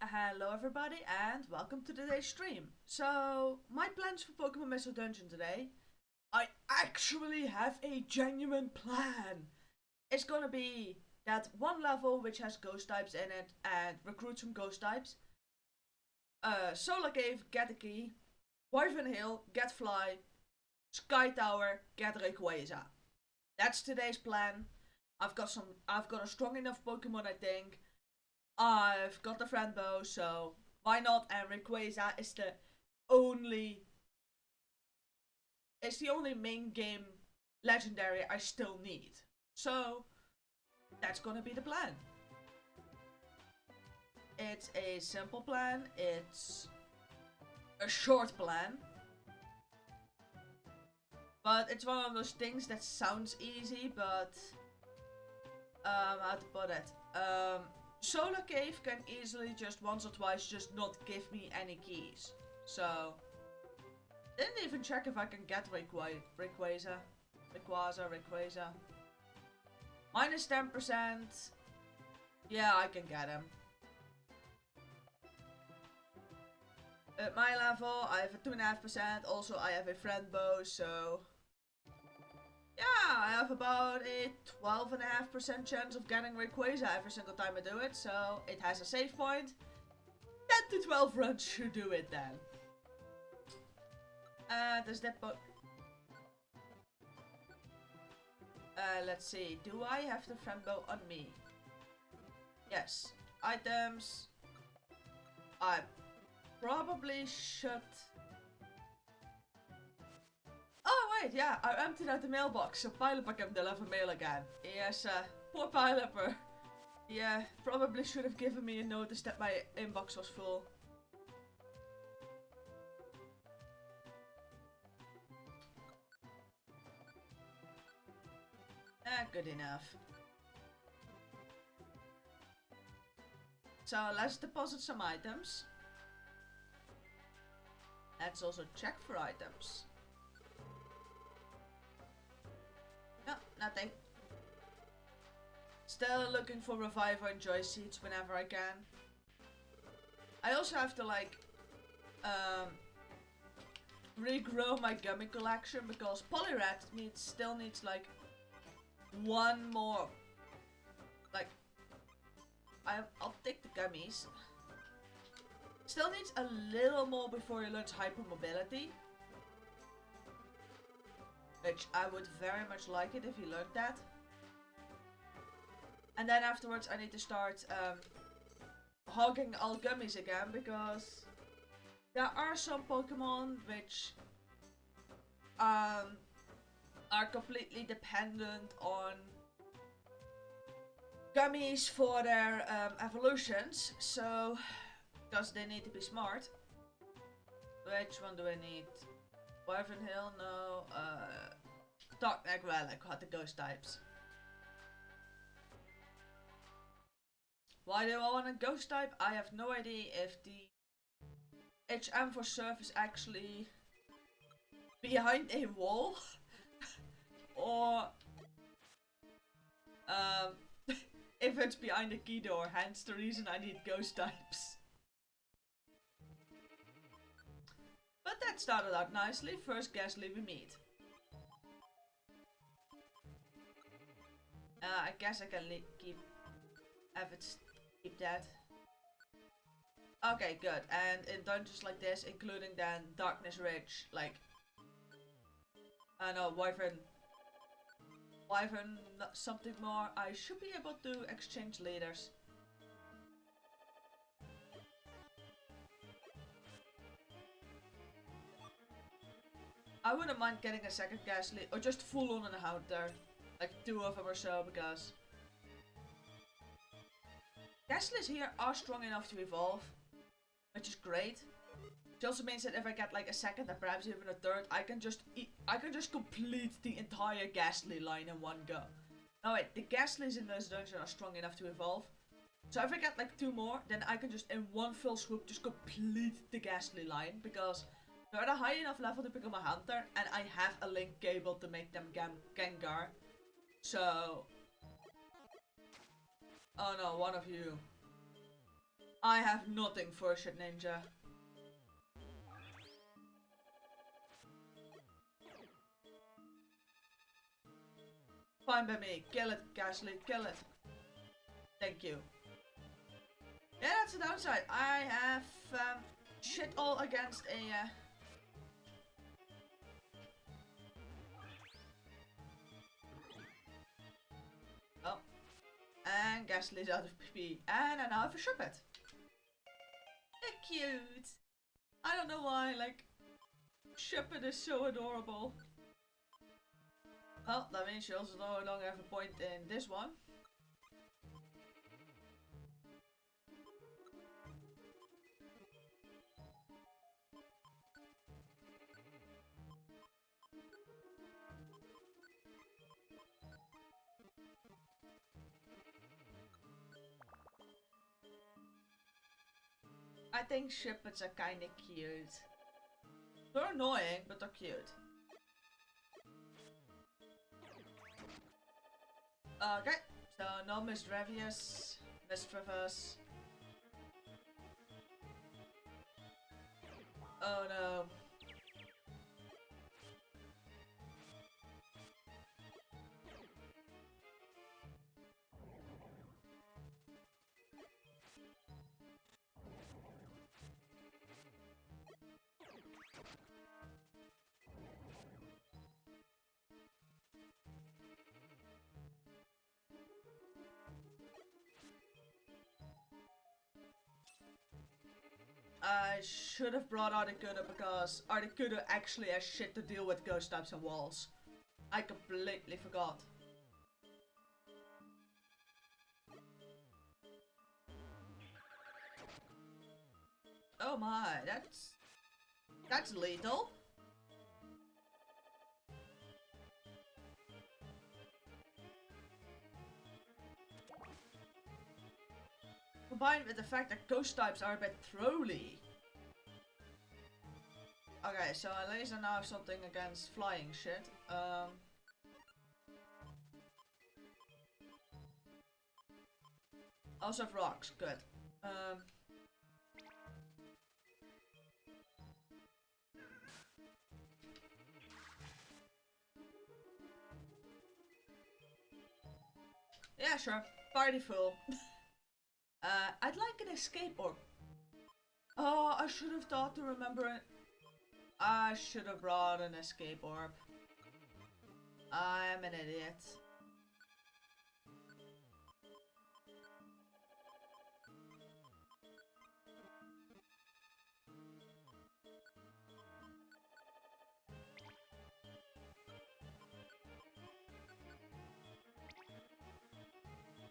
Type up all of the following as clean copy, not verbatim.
Hello everybody and welcome to today's stream. So, my plans for Pokemon Mystery Dungeon today, I actually have a genuine plan. It's gonna be that one level which has ghost types in it and recruit some ghost types. Solar Cave, get a key. Wyvern Hill, get fly. Sky Tower, get Rayquaza. That's today's plan. I've got a strong enough Pokemon, I think. I've got the friend bow, so why not? And Rayquaza is only the only main game legendary I still need. So that's gonna be the plan. It's a simple plan. It's a short plan. But it's one of those things that sounds easy, but how to put it? Solar Cave can easily just once or twice just not give me any keys. So, didn't even check if I can get Rayquaza. Minus 10%. Yeah, I can get him. At my level, I have a 2.5%. Also, I have a friend bow, so yeah, I have about a 12.5% chance of getting Rayquaza every single time I do it, so it has a save point. 10 to 12 runs should do it then. Does that let's see, do I have the friend bow on me? Yes. Items. I probably should. Oh wait, yeah, I emptied out the mailbox, so Pileapper can deliver mail again. Yes, poor Pileapper. Yeah, probably should have given me a notice that my inbox was full. Good enough. So let's deposit some items. Let's also check for items. No, nothing. Still looking for Reviver and Joy Seeds whenever I can. I also have to regrow my gummy collection because Poliwrath still needs like one more. Like, I'll take the gummies. Still needs a little more before he learns hypermobility. Which I would very much like it if he learned that. And then afterwards I need to start hogging all gummies again because there are some Pokemon which are completely dependent on gummies for their evolutions. So, because they need to be smart. Which one do I need? Wyvern Hill? No. Darkneck Relic had the ghost types. Why do I want a ghost type? I have no idea if the HM for Surf is actually behind a wall or if it's behind a key door, hence the reason I need ghost types. But that started out nicely. First Ghastly we meet. I guess I can keep that. Okay, good. And in dungeons like this, including then Darkness Ridge, like I know Wyvern something more, I should be able to exchange leaders. I wouldn't mind getting a second Ghastly, or just full on a Hunter. Like 2 of them or so, because Ghastlies here are strong enough to evolve, which is great. Which also means that if I get like a second and perhaps even a third, I can just complete the entire Ghastly line in one go. No wait, the Ghastlies in this dungeon are strong enough to evolve. So if I get like 2 more, then I can just in one fell swoop just complete the Ghastly line, because they're at a high enough level to become a Hunter, and I have a link cable to make them Gengar. So, oh no, one of you. I have nothing for a shit ninja. Fine by me. Kill it, Ghastly. Kill it. Thank you. Yeah, that's the downside. I have shit all against a... Oh. And Ghastly's out of PP. And I now have a Shuppet. They're cute. I don't know why, like... Shuppet is so adorable. Well, that means she also no longer have a point in this one. I think Shuppets are kinda cute. They're annoying, but they're cute. Okay, so no Misdrevious, Misdrevious. Oh no. I should have brought Articuno because Articuno actually has shit to deal with ghost types and walls. I completely forgot. Oh my, that's lethal. Combined with the fact that ghost types are a bit trolly. Okay, so at least I now have something against flying shit. Also have rocks, good. Yeah, sure. Party full. I'd like an escape orb. Oh, I should have thought to remember it. I should have brought an escape orb. I'm an idiot.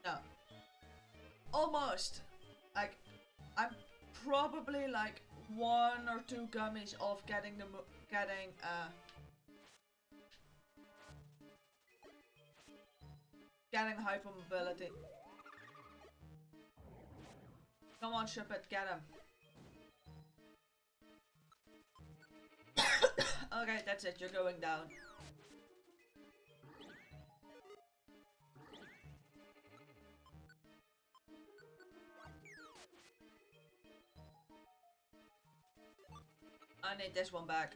No. Almost. Like, I'm probably like 1 or 2 gummies off getting getting hyper mobility. Come on, Shuppet, get him. Okay, that's it, you're going down. I need this one back.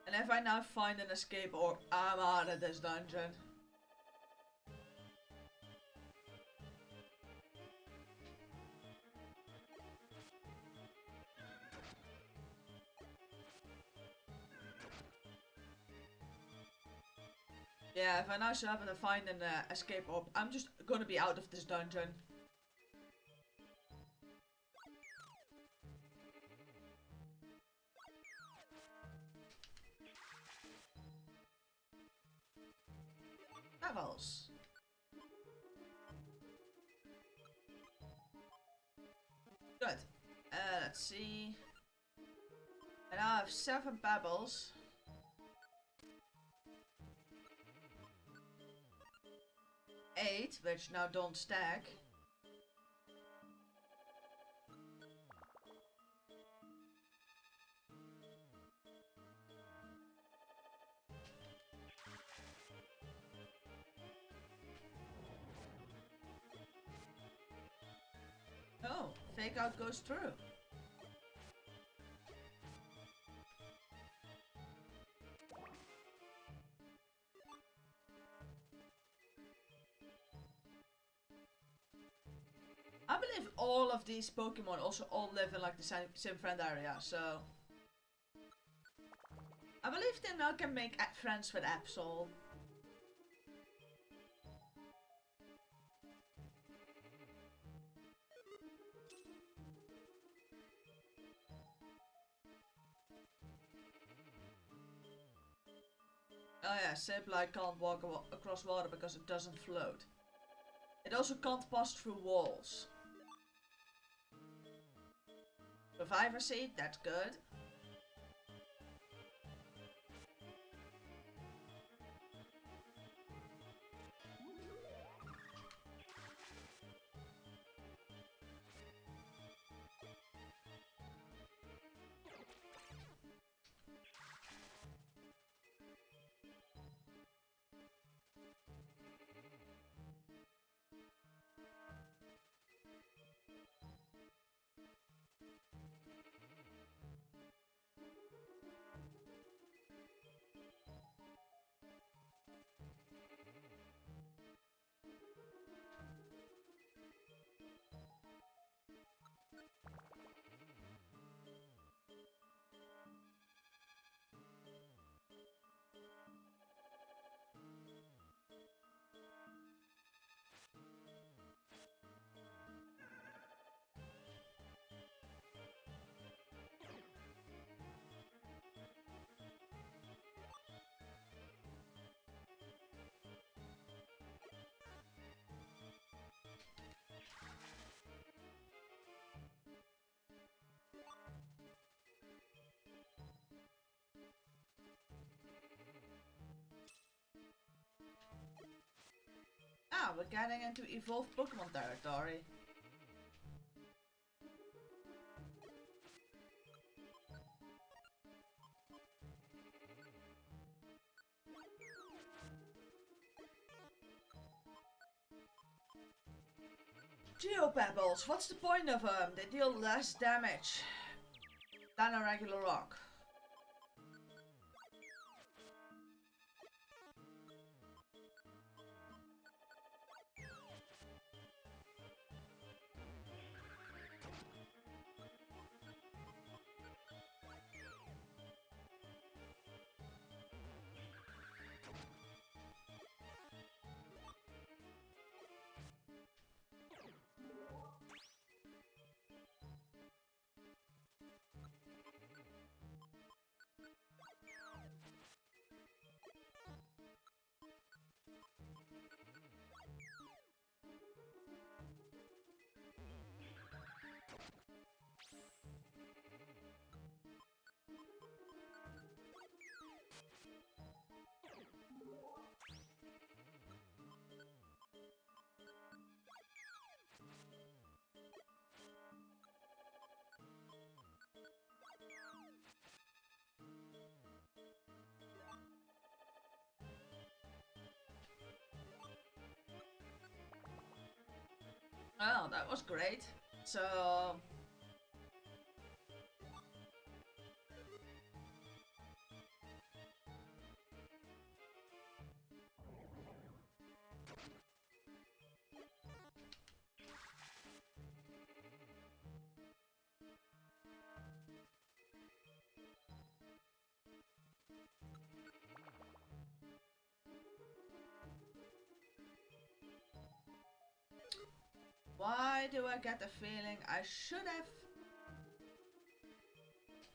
And if I now find an escape orb, I'm out of this dungeon. Yeah, if I now should happen to find an escape orb, I'm just gonna be out of this dungeon. Levels. Good. Let's see. I now have 7 pebbles. 8, which now don't stack. Oh, fake out goes through. I believe all of these Pokemon also all live in like the same friend area, so... I believe they now can make friends with Absol. Oh yeah, Sableye can't walk across water because it doesn't float. It also can't pass through walls. Reviver Seed, that's good. Ah, we're getting into evolved Pokemon territory. Geopebbles, what's the point of them? They deal less damage than a regular rock. Oh, that was great. So... Why do I get the feeling I should have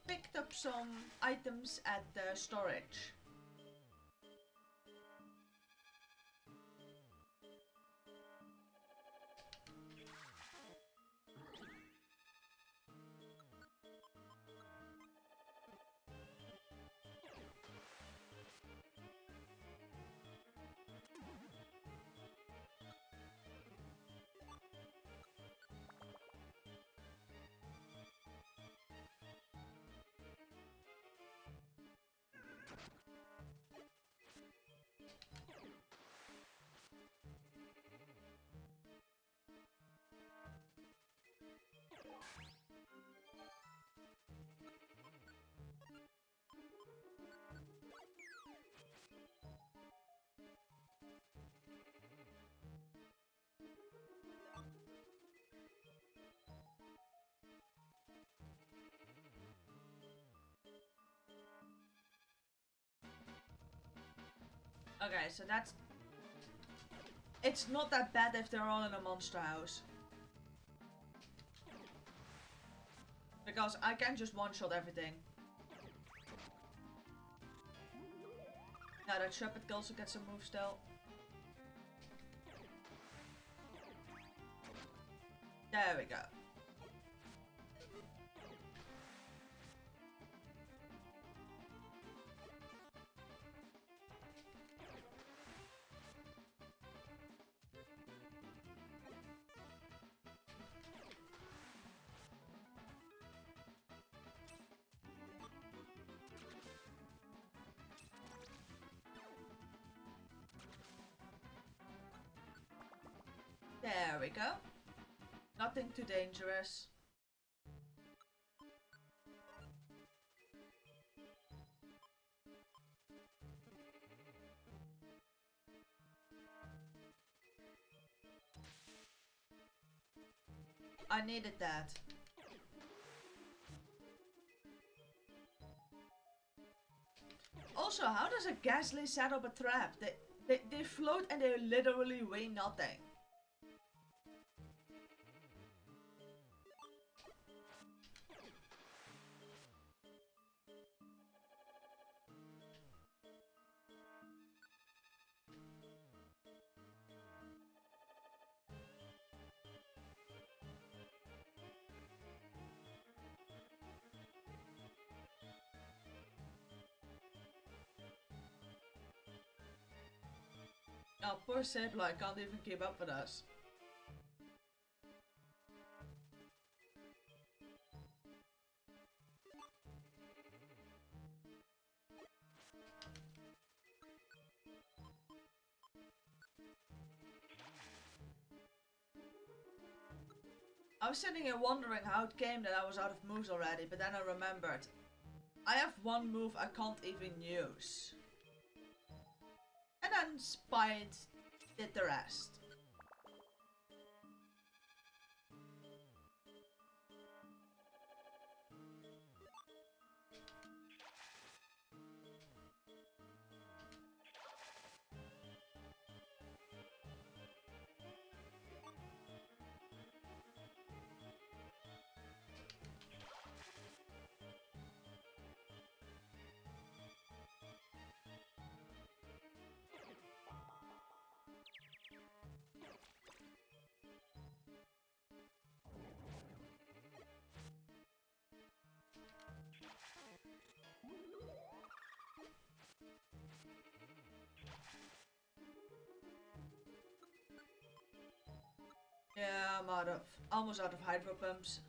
picked up some items at the storage? Okay, so that's... It's not that bad if they're all in a monster house. Because I can just one-shot everything. Now that Shepherd can also get some moves still. There we go. There we go. Nothing too dangerous. I needed that. Also, how does a Ghastly set up a trap? They float and they literally weigh nothing. Oh, poor Sableye can't even keep up with us. I was sitting here wondering how it came that I was out of moves already, but then I remembered. I have one move I can't even use. And then Spite did the rest. Yeah, I'm almost out of hydro pumps.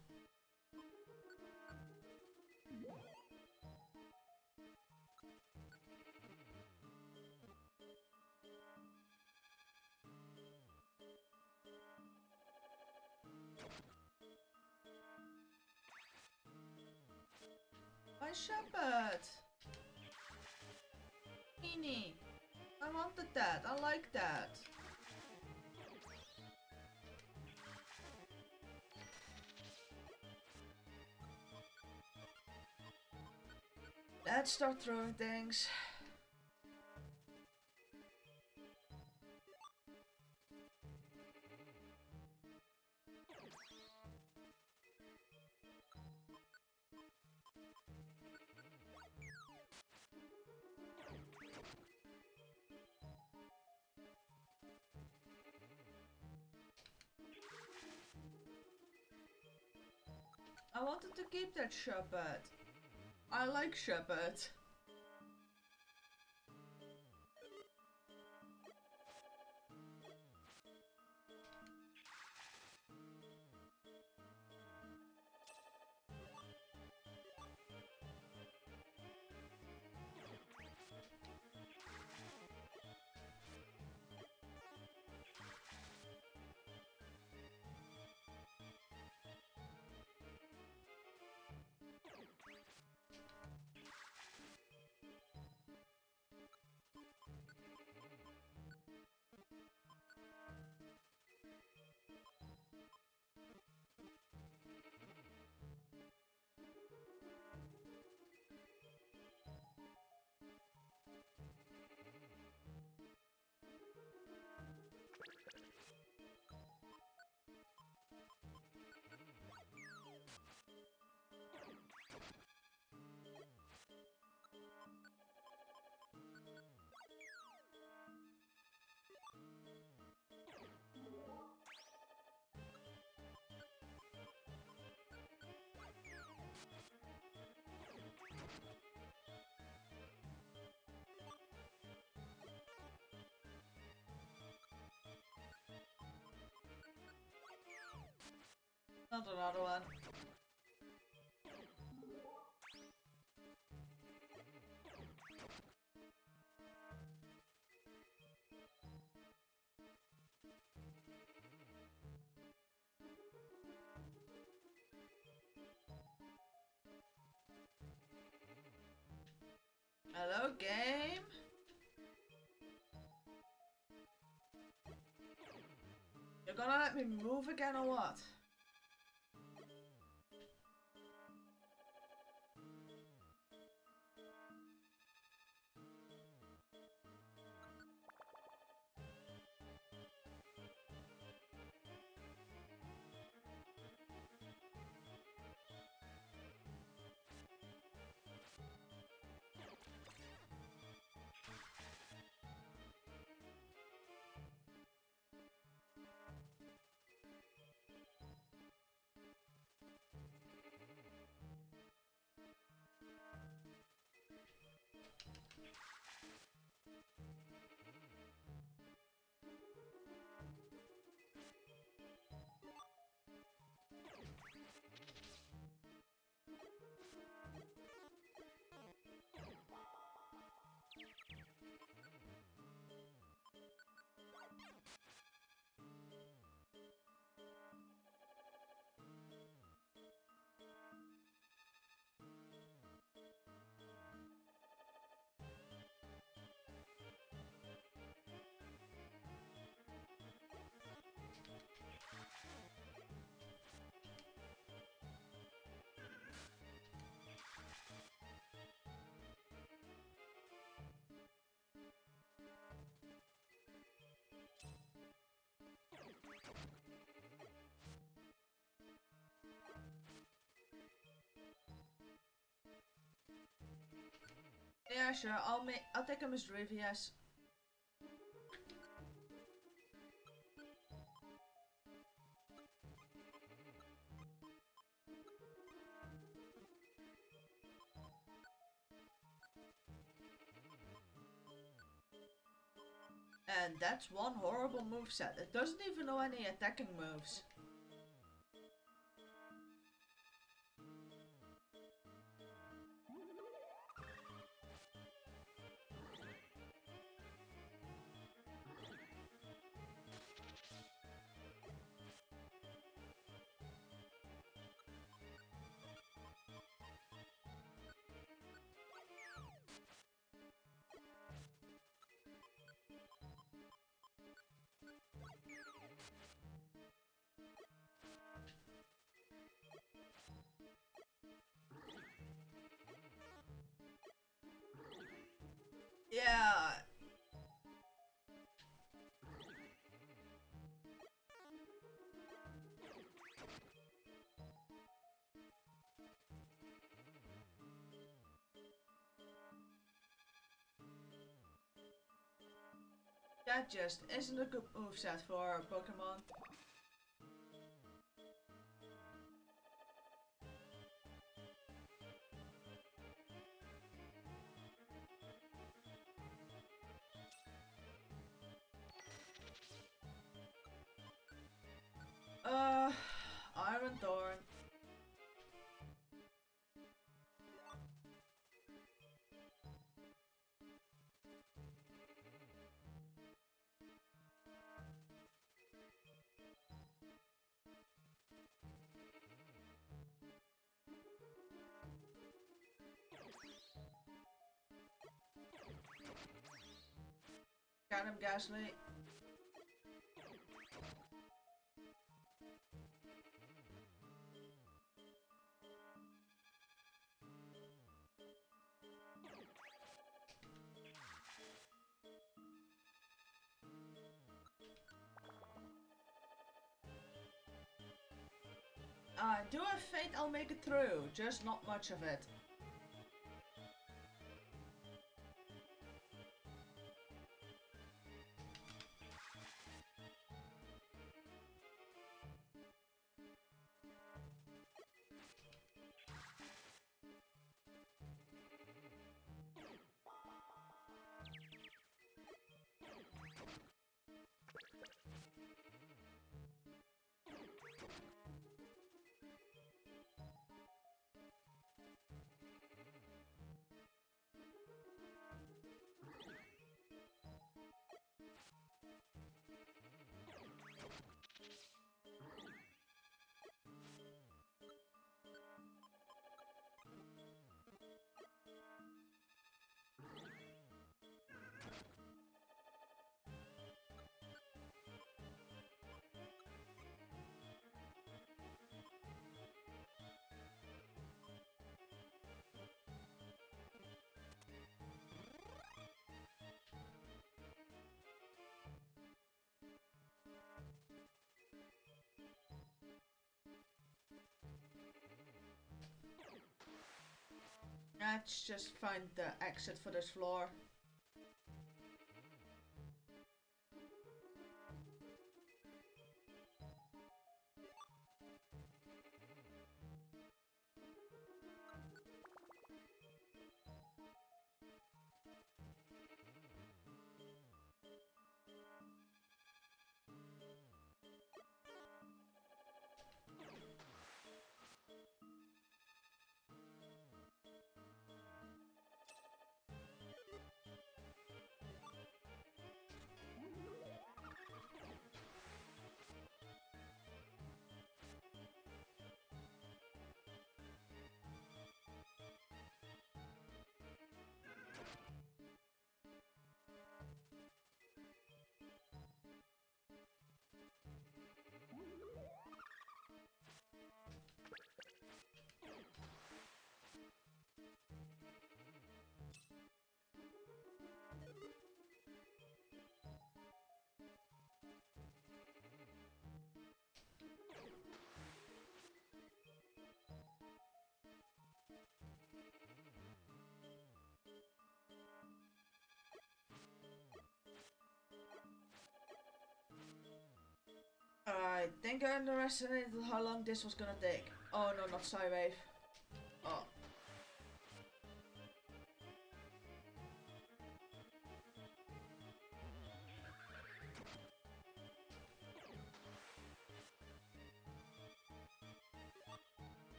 My Shepherd! Eenie! I wanted that, I like that. Let's start throwing things. I wanted to keep that Shepherd. I like Shepherd. Not another one. Hello, game? You're gonna let me move again or what? Yeah, sure. I'll take a Miss Drive, yes. And that's one horrible moveset. It doesn't even know any attacking moves. Yeah. That just isn't a good moveset for Pokemon. Uh, Iron Thorn. Got him, Gasly. Do a fate I'll make it through, just not much of it. Let's just find the exit for this floor. I think I underestimated how long this was gonna take. Oh no, not Psywave. Oh.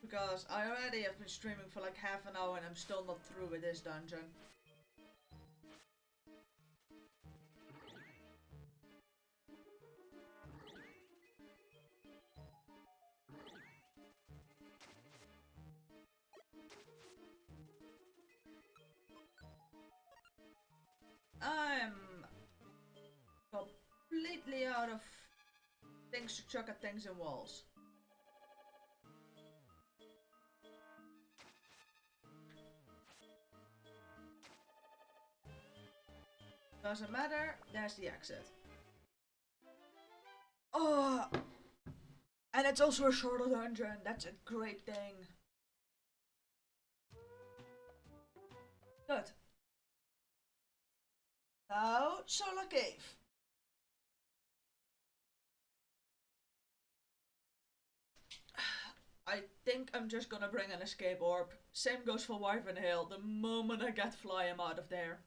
Because I already have been streaming for like half an hour and I'm still not through with this dungeon. I'm completely out of things to chuck at things and walls. Doesn't matter, there's the exit. Oh! And it's also a shorter dungeon, that's a great thing. Good. Now, Solar Cave. I think I'm just gonna bring an escape orb. Same goes for Wyvern Hill, the moment I get Fly, I'm out of there.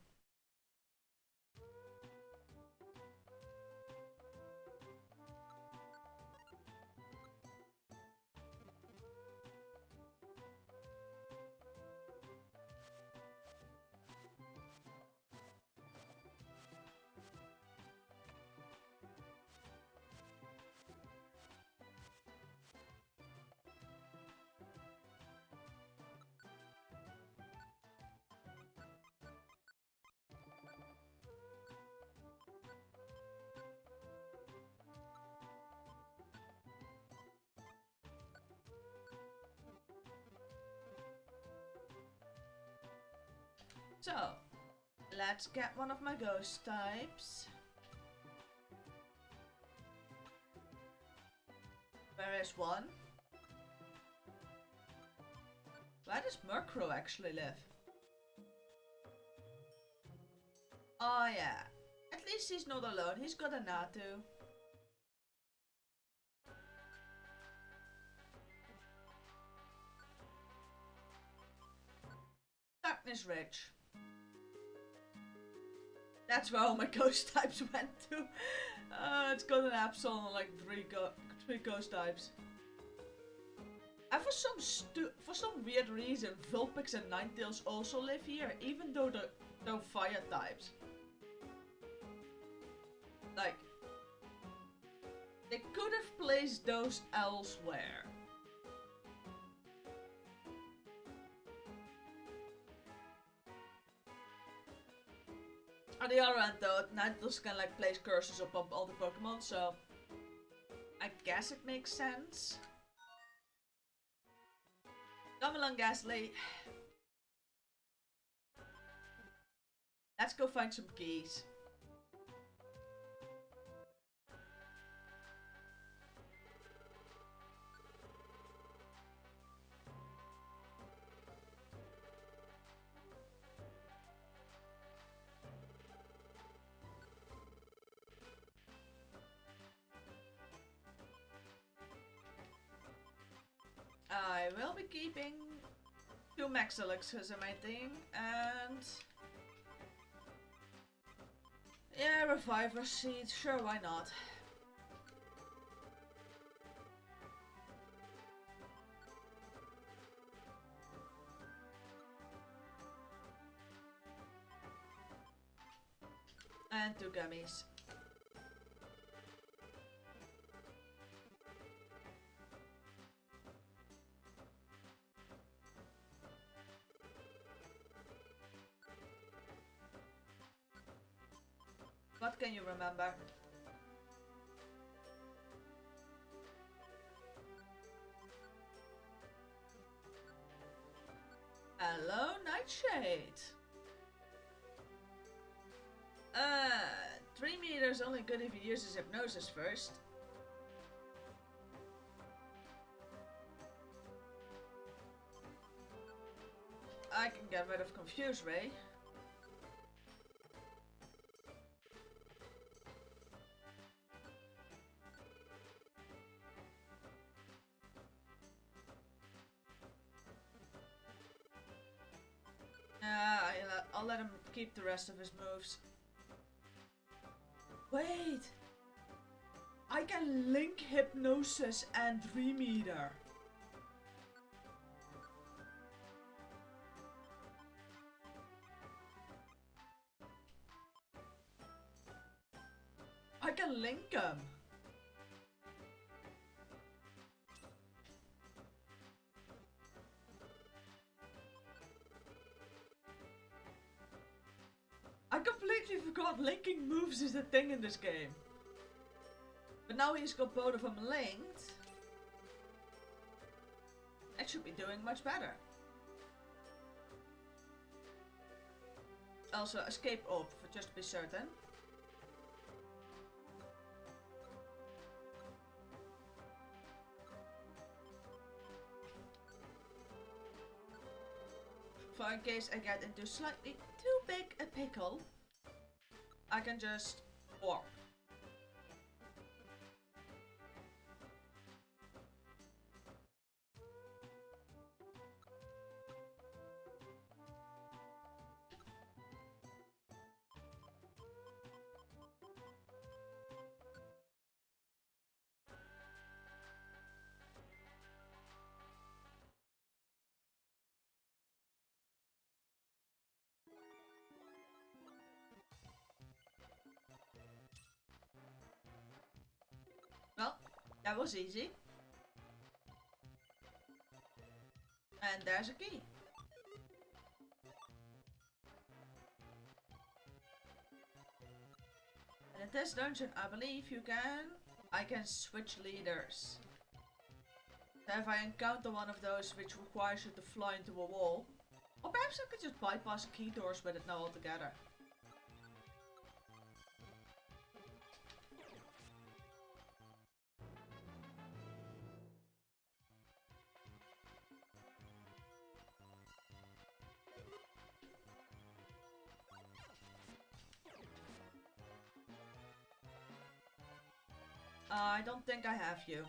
So, let's get one of my ghost types. Where is one? Where does Murkrow actually live? Oh yeah, at least he's not alone, he's got a Natu. Darkness Ridge. That's where all my ghost types went to. It's got an Absol and like three ghost types. And for some weird reason, Vulpix and Ninetales also live here, even though they're fire types. Like, they could have placed those elsewhere. On the other hand though, Ninetales can like place curses upon all the Pokemon, so I guess it makes sense. Come along, Ghastly. Let's go find some keys. I will be keeping 2 max elixirs in my thing, and yeah, reviver seeds, sure, why not? And 2 gummies. What can you remember? Hello, Nightshade! 3 meters only good if he uses hypnosis first. I can get rid of Confuse Ray. I'll let him keep the rest of his moves. Wait! I can link Hypnosis and 3 meter. I can link them. I completely forgot linking moves is a thing in this game. But now he's got both of them linked. I should be doing much better. Also, escape orb, for just to be certain. For in case I get into slightly too big a pickle, I can just warp. Well, that was easy. And there's a key. And in this dungeon, I believe I can switch leaders. So if I encounter one of those which requires you to fly into a wall, or perhaps I could just bypass key doors with it now altogether. I don't think I have you.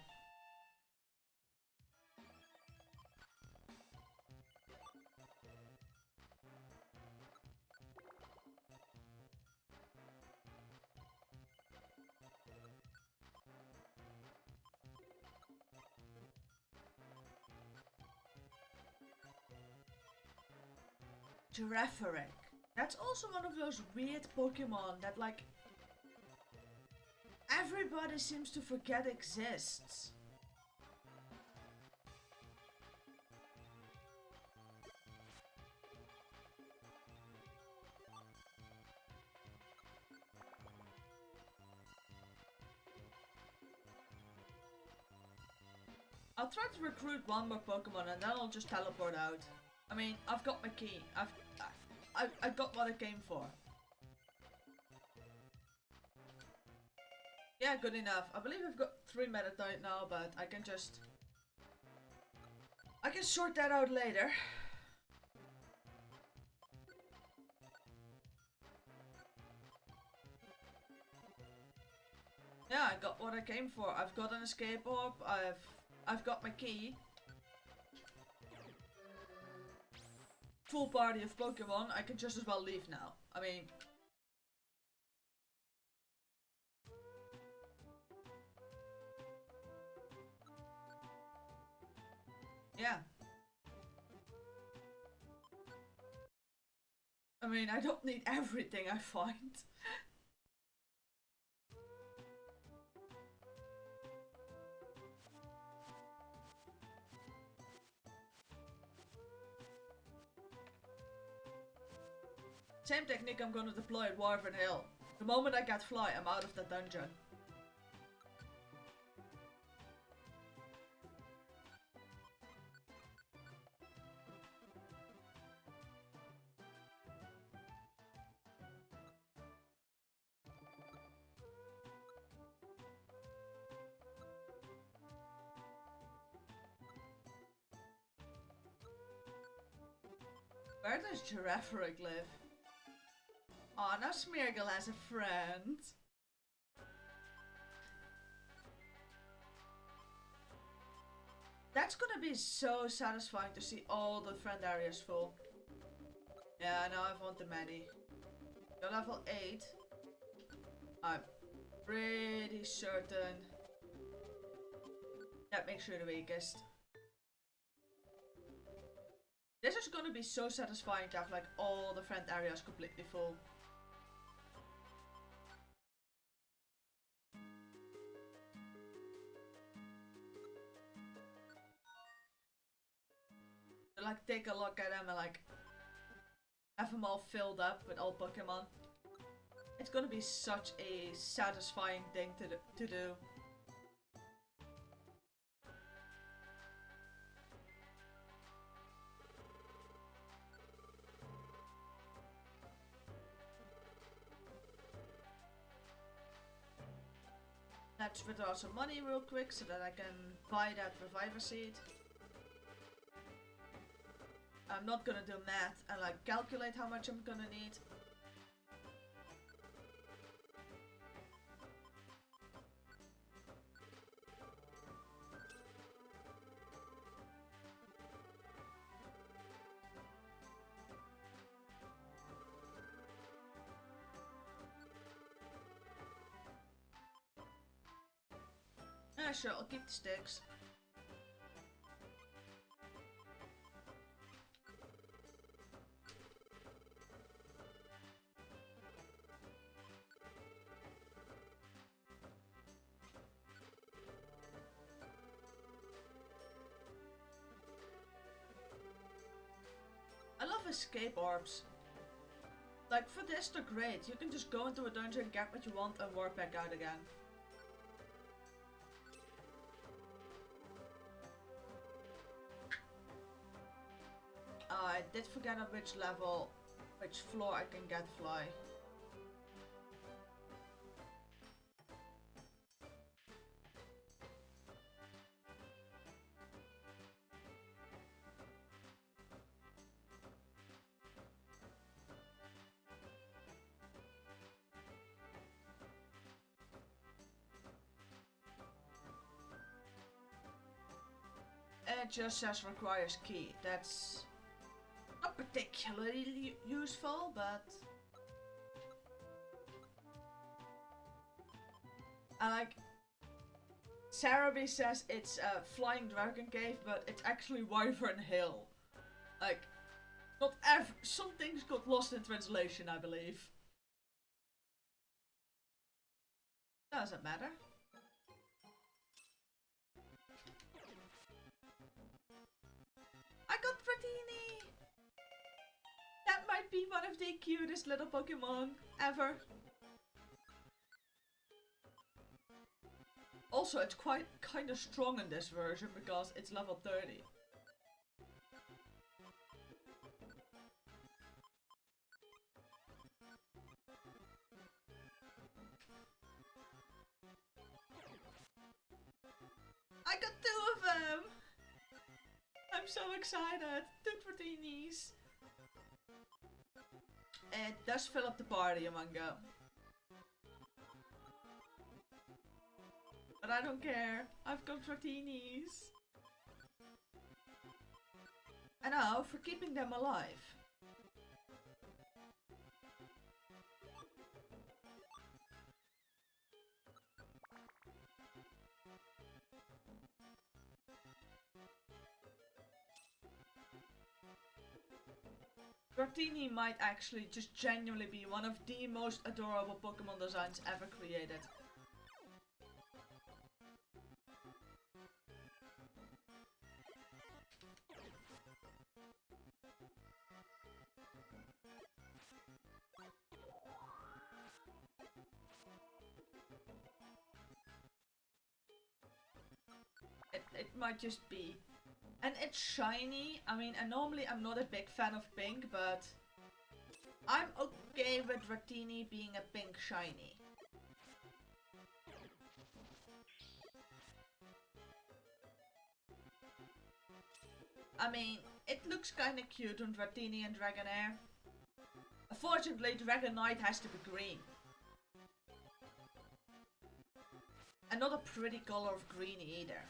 Giraffaric. That's also one of those weird Pokemon that, like, everybody seems to forget exists. I'll try to recruit one more Pokemon and then I'll just teleport out. I mean, I've got my key. I've got what I came for. Yeah, good enough. I believe I've got 3 Meditite now, but I can sort that out later. Yeah, I got what I came for. I've got an escape orb. I've got my key. full party of Pokemon, I can just as well leave now. I mean... yeah. I mean, I don't need everything I find. Same technique I'm gonna deploy at Wyvern Hill. The moment I get Fly, I'm out of the dungeon. Where does Giraffaric live? Oh, now Smeargle has a friend. That's gonna be so satisfying to see all the friend areas full. Yeah, now I've won the many. You're level 8. I'm pretty certain that makes you the weakest. This is gonna be so satisfying to have like all the friend areas completely full. To like take a look at them and like have them all filled up with all Pokemon. It's gonna be such a satisfying thing to do. Let's withdraw some money real quick so that I can buy that Reviver Seed. I'm not gonna do math and like calculate how much I'm gonna need. Yeah, sure, I'll keep the sticks. I love escape orbs. Like for this they're great. You can just go into a dungeon, get what you want and warp back out again. I did forget on which level, which floor I can get Fly. It just says requires key. That's not particularly useful, but I like. Sarabi says it's a Flying Dragon Cave, but it's actually Wyvern Hill. Like, not some things got lost in translation, I believe. Doesn't matter. I got Dratini! That might be one of the cutest little Pokemon ever. Also, it's quite kind of strong in this version because it's level 30. I got 2 of them! I'm so excited! 2 Dratini's! It does fill up the party, Amanga. But I don't care. I've got Dratini's. And now, for keeping them alive, Dratini might actually just genuinely be one of the most adorable Pokemon designs ever created. It might just be. And it's shiny. I mean, and normally I'm not a big fan of pink, but I'm okay with Dratini being a pink shiny. I mean, it looks kinda cute on Dratini and Dragonair. Unfortunately, Dragonite has to be green. And not a pretty color of green either.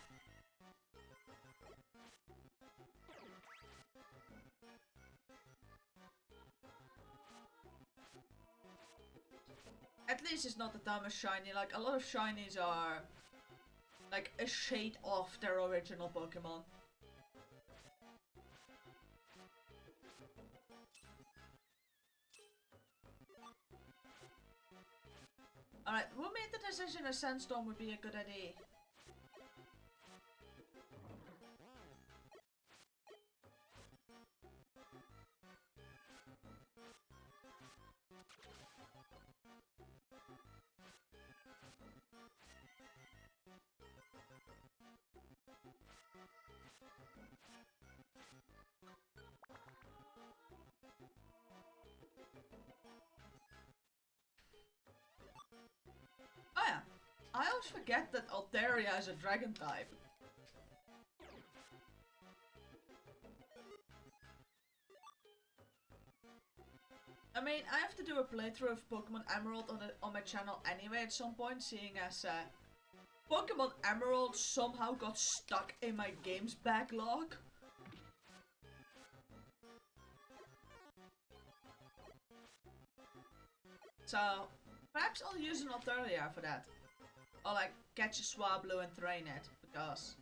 At least it's not the dumbest shiny. Like, a lot of shinies are like a shade off their original Pokemon. Alright, who made the decision a sandstorm would be a good idea? Oh yeah, I always forget that Altaria is a dragon type. I mean, I have to do a playthrough of Pokemon Emerald on my channel anyway at some point, seeing as Pokemon Emerald somehow got stuck in my games backlog. So, perhaps I'll use an Altaria for that. Or like, catch a Swablu and train it, because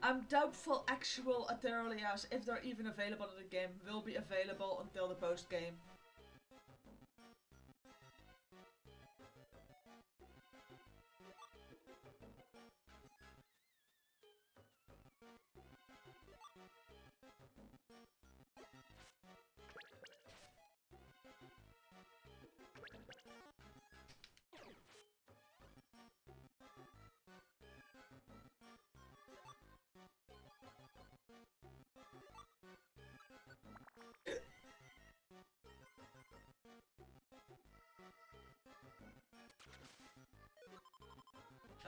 I'm doubtful actual Alterias, if they're even available in the game, will be available until the post-game.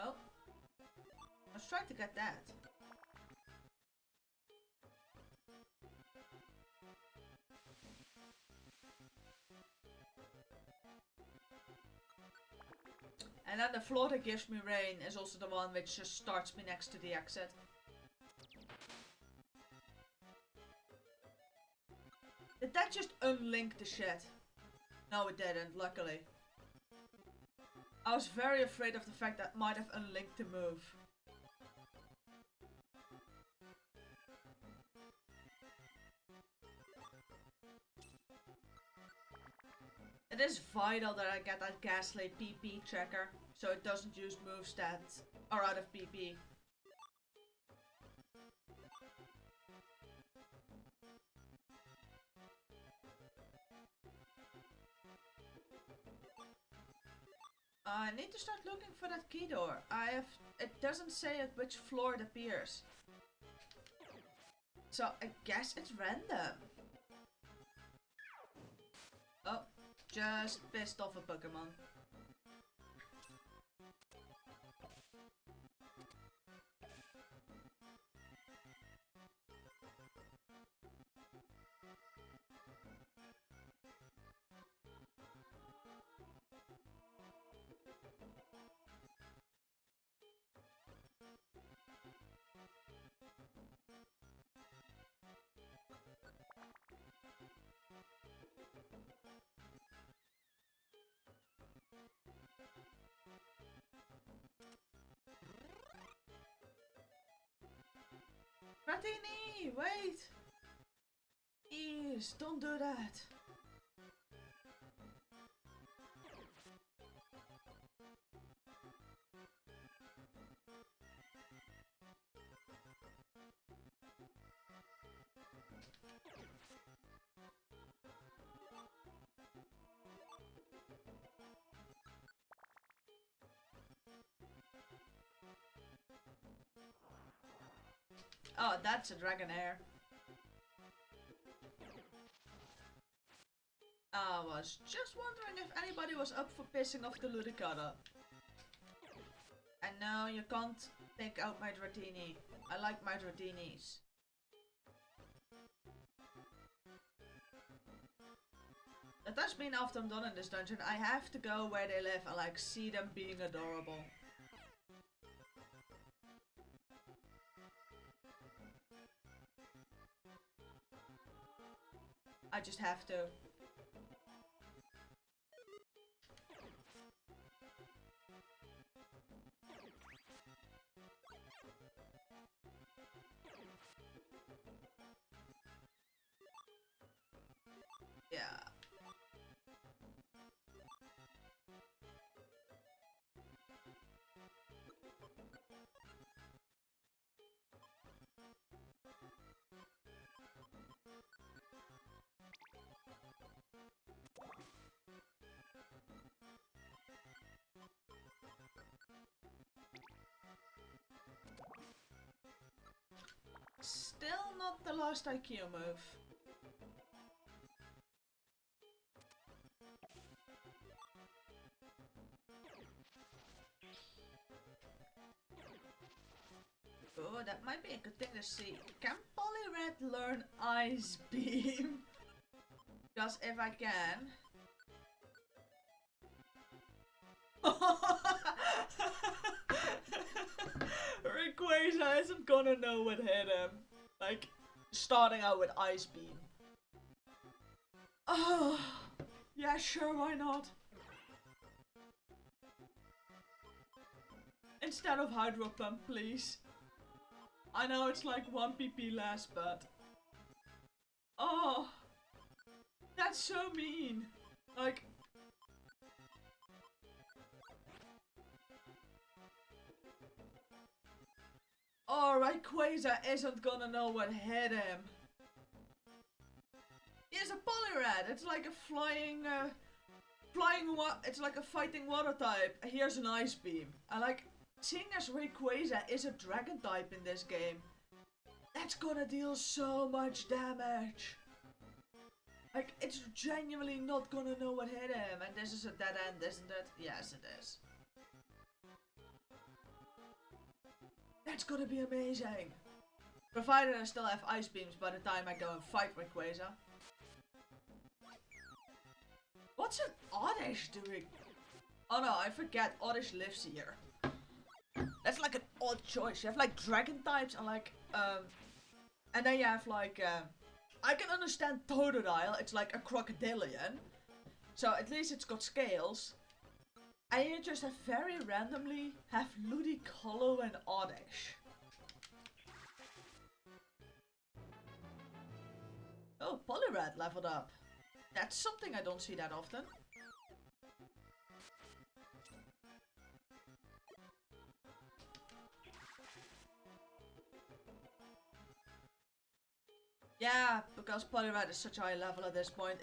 Oh. Let's try to get that. And then the floor that gives me rain is also the one which just starts me next to the exit. Did that just unlink the shit? No, it didn't, luckily. I was very afraid of the fact that might have unlinked the move. It is vital that I get that Ghastly PP checker, so it doesn't use moves that are out of PP. I need to start looking for that key door. It doesn't say at which floor it appears. So I guess it's random. Oh, just pissed off a Pokemon. Ratini, wait! Please, don't do that. Oh, that's a Dragonair. I was just wondering if anybody was up for pissing off the Ludicata. And no, you can't take out my Dratini. I like my Dratinis. That does mean after I'm done in this dungeon, I have to go where they live and like see them being adorable. I just have to. Yeah. Still not the last IQ move. Oh, that might be a good thing to see. Can Poliwrath learn Ice Beam? Because if I can... Rayquaza isn't gonna know what hit him. Like, starting out with Ice Beam. Oh, yeah, sure, why not? Instead of Hydro Pump, please. I know it's like 1 PP less, but... Oh, that's so mean. Like... Oh, Rayquaza isn't gonna know what hit him. He's a Poliwrath. It's like a flying, it's like a fighting water type. Here's an Ice Beam. And like, seeing as Rayquaza is a dragon type in this game, that's gonna deal so much damage. Like, it's genuinely not gonna know what hit him. And this is a dead end, isn't it? Yes, it is. That's gonna be amazing. Provided I still have Ice Beams by the time I go and fight Rayquaza. What's an Oddish doing? Oh no, I forget, Oddish lives here. That's like an odd choice. You have like dragon types and like, and then you have like, I can understand Totodile, it's like a crocodilian. So at least it's got scales. And you just have very randomly have Ludicolo and Oddish. Oh, Poliwrath leveled up. That's something I don't see that often. Yeah, because Poliwrath is such a high level at this point.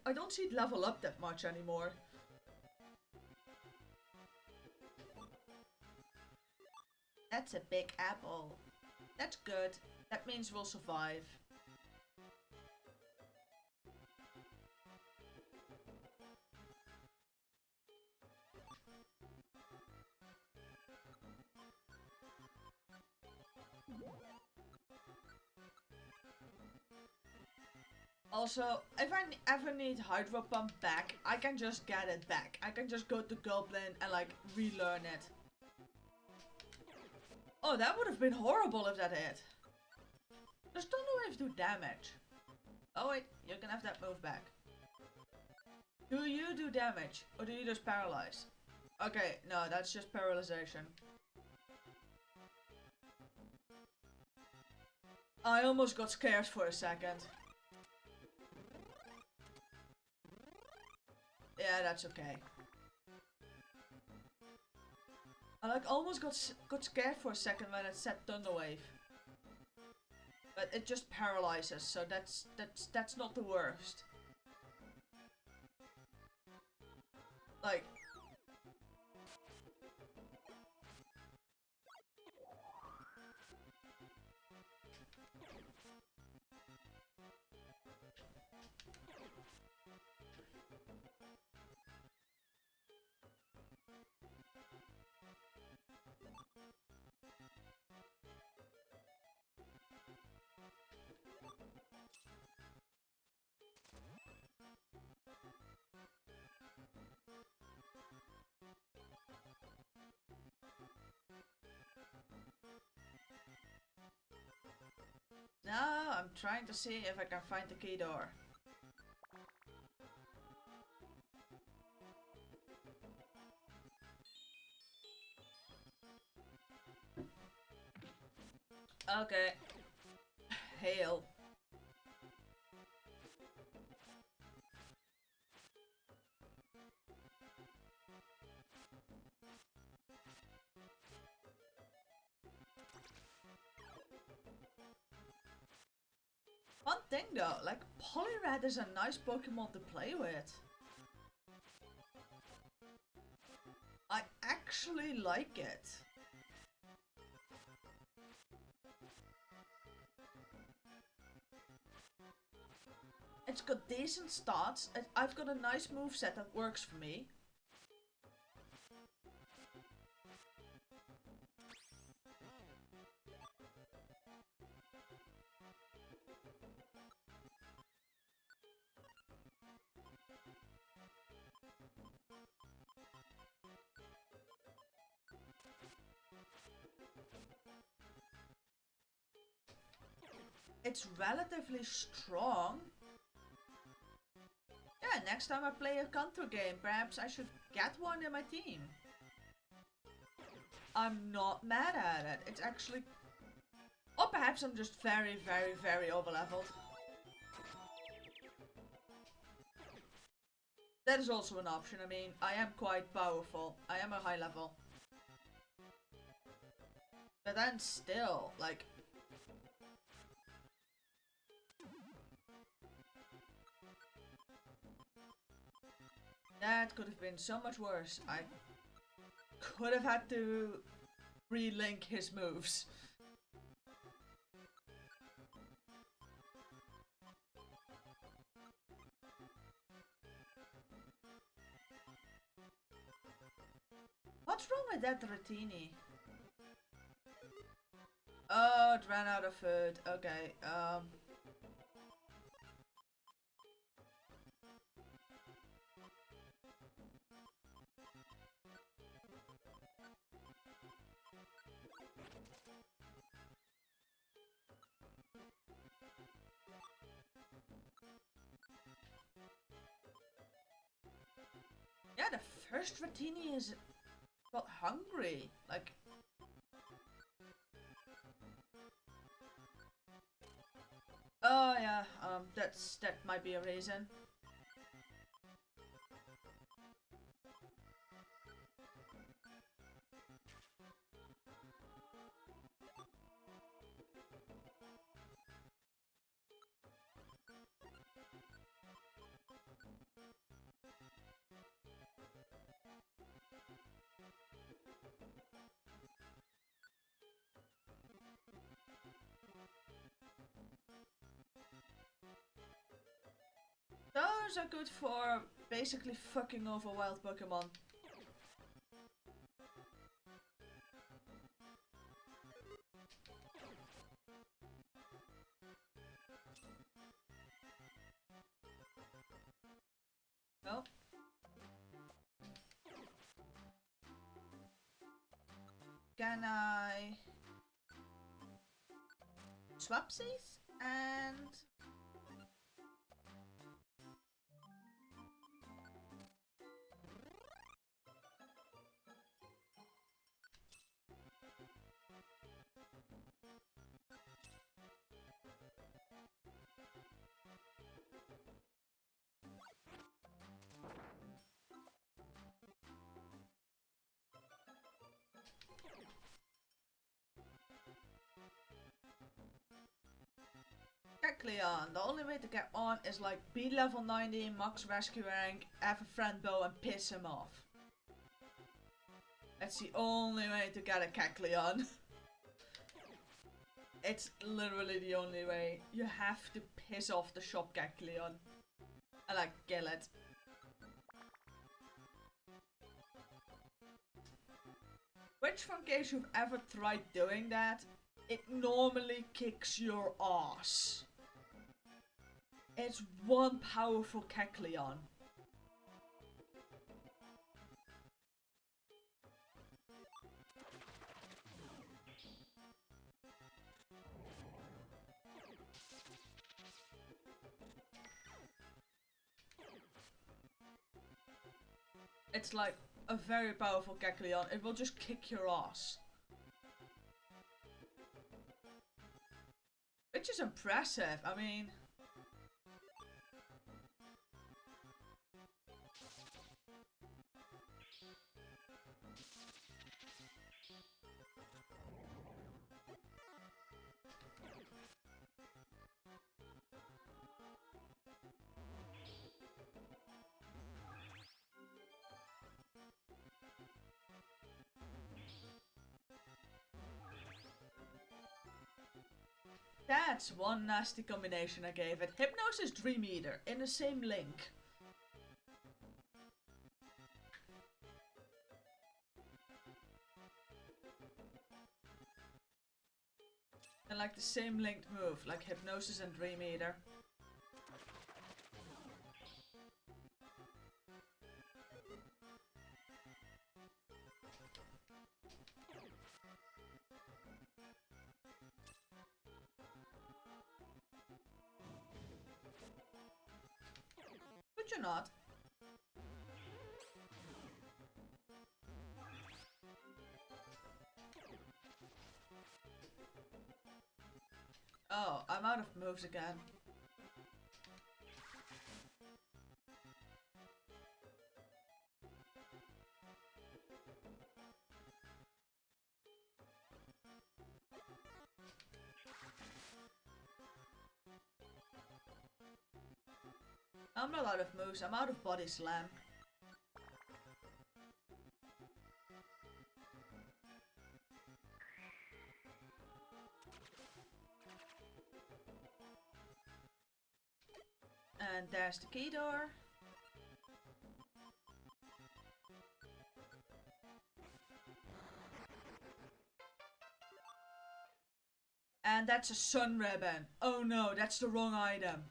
I don't see it level up that much anymore. That's a big apple. That's good. That means we'll survive. Also, if I ever need Hydro Pump back, I can just get it back. I can just go to Goblin and like relearn it. Oh, that would have been horrible if that hit. Does Thunderwave do damage? Oh wait, you can have that move back. Do you do damage? Or do you just paralyze? Okay, no, that's just paralyzation. I almost got scared for a second. Yeah, that's okay. I like almost got scared for a second when it said Thunderwave. But it just paralyzes, so that's not the worst. Like, now I'm trying to see if I can find the key door. Okay. Hail. One thing though, like Poliwrath is a nice Pokemon to play with. I actually like it. It's got decent stats. I've got a nice moveset that works for me. It's relatively strong. Yeah, next time I play a Kanto game, perhaps I should get one in my team. I'm not mad at it. It's actually... Or perhaps I'm just very, very, very overleveled. That is also an option. I mean, I am quite powerful. I am a high level. But then still, like... That could have been so much worse. I could have had to relink his moves. What's wrong with that Dratini? Oh, it ran out of food. Okay, yeah, the first Dratini is... got hungry. Like... Oh yeah, that might be a reason. Those are good for basically fucking over wild Pokemon. Well. Can I... Swapsies? And... Kecleon. The only way to get one is like be level 90, max rescue rank, have a friend bow and piss him off. That's the only way to get a Kecleon. It's literally the only way. You have to piss off the shop Kecleon. And like kill it. Which, from case you've ever tried doing that, it normally kicks your ass. It's one powerful Kecleon. It's like a very powerful Kecleon. It will just kick your ass. Which is impressive. I mean... That's one nasty combination I gave it. Hypnosis Dream Eater in the same link. And like the same linked move, like Hypnosis and Dream Eater. But you're not. Oh, I'm out of moves again. I'm not out of moves, I'm out of body slam. And there's the key door. And that's a sun ribbon. Oh no, that's the wrong item.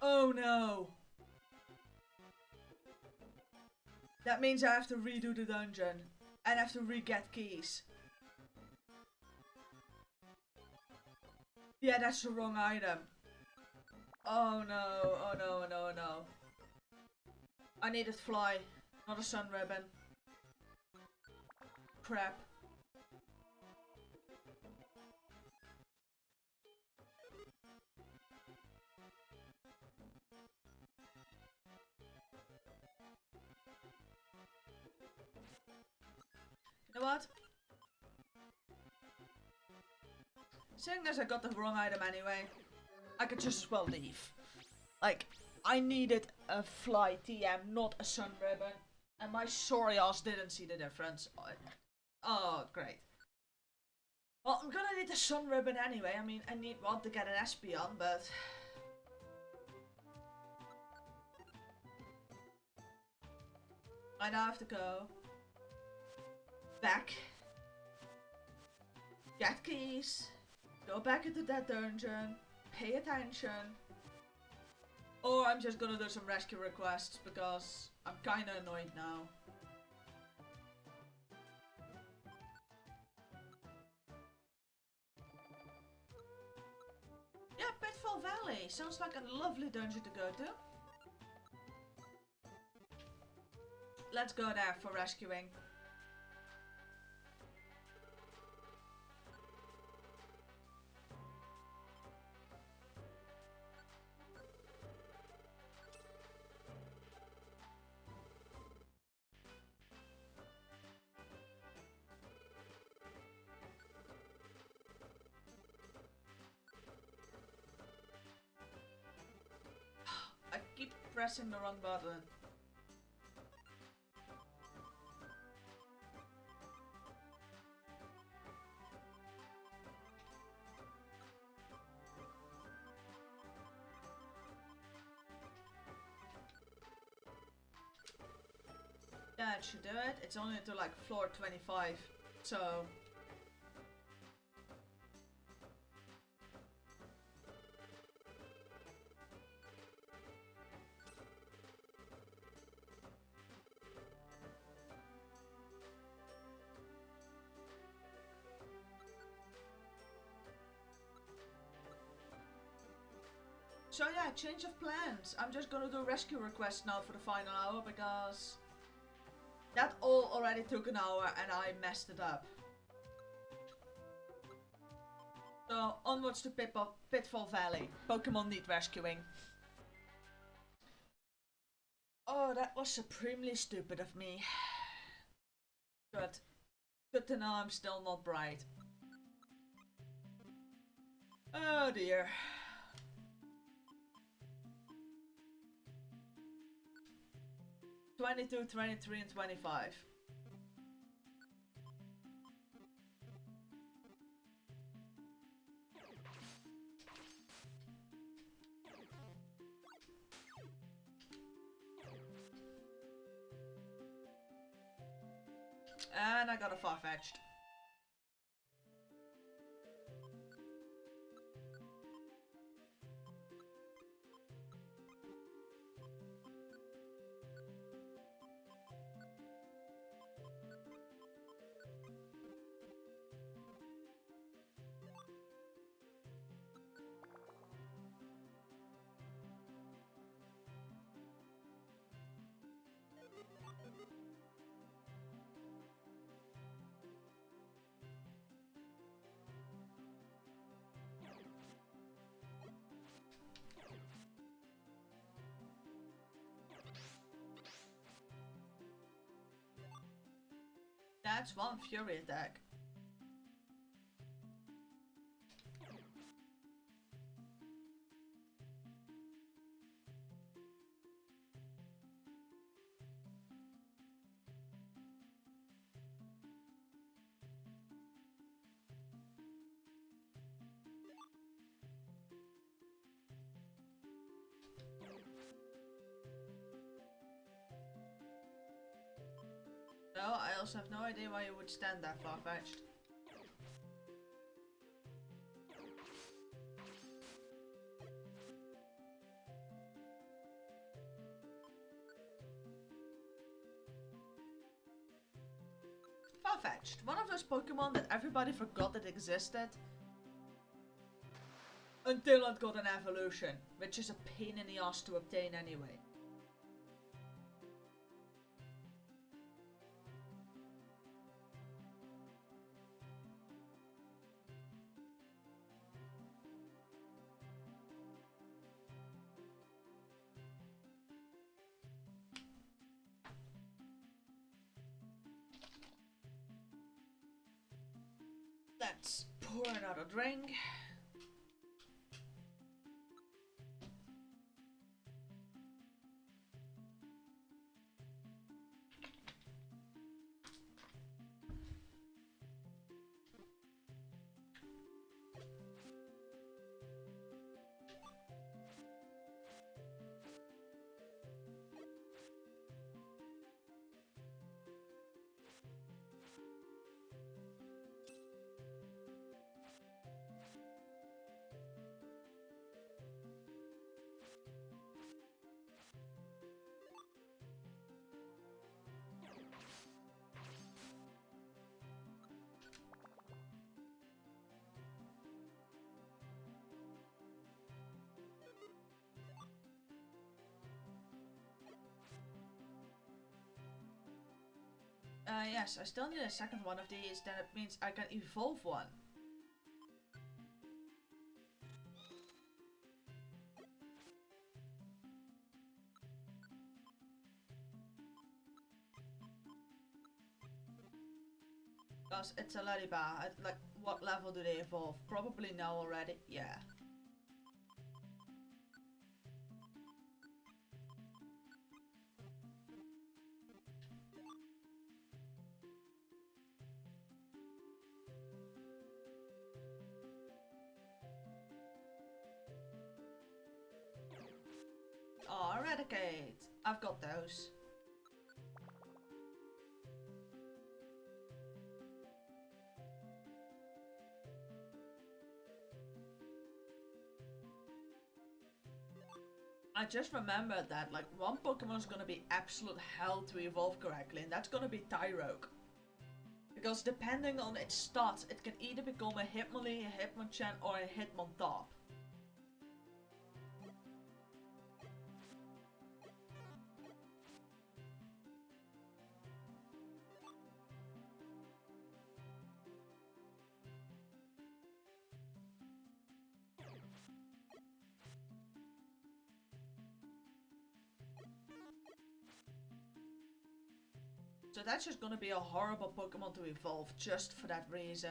Oh no. That means I have to redo the dungeon. And have to re-get keys. Yeah, that's the wrong item. Oh no, oh no, no, no. I needed fly, not a sun ribbon. Crap. You know what? Seeing as I got the wrong item anyway, I could just as well leave. Like, I needed a fly TM, not a sun ribbon. And my sorry ass didn't see the difference. Oh, great. Well, I'm gonna need the sun ribbon anyway. I mean, I need one to get an Espeon, but... I now have to go back, get keys, go back into that dungeon, pay attention, or I'm just gonna do some rescue requests because I'm kinda annoyed now. Yeah, Pitfall Valley sounds like a lovely dungeon to go to. Let's go there for rescuing. pressing the wrong button. Yeah, it should do it. It's only to like floor 25, so... So yeah, change of plans. I'm just gonna do rescue requests now for the final hour because that all already took an hour and I messed it up. So onwards to Pitfall Valley. Pokemon need rescuing. Oh, that was supremely stupid of me. Good. Good to know I'm still not bright. Oh dear. 22, 23, and 25. And I got a Farfetch'd. That's one Fury attack. No, I also have no idea why you would stand that far-fetched. Far-fetched. One of those Pokemon that everybody forgot that existed. Until it got an evolution, which is a pain in the ass to obtain anyway. Let's pour another drink. Yes, I still need a second one of these, then it means I can evolve one. Because it's a Ladiba. Like, what level do they evolve? Probably now already. Yeah. Eradicate. I've got those. I just remembered that like one Pokemon is gonna be absolute hell to evolve correctly, and that's gonna be Tyrogue. Because depending on its stats, it can either become a Hitmonlee, a Hitmonchan, or a Hitmontop. So that's just gonna be a horrible Pokemon to evolve just for that reason.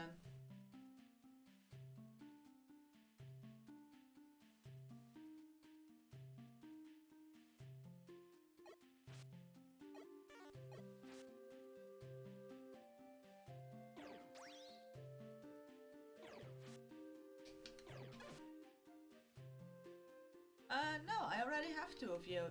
No, I already have two of you.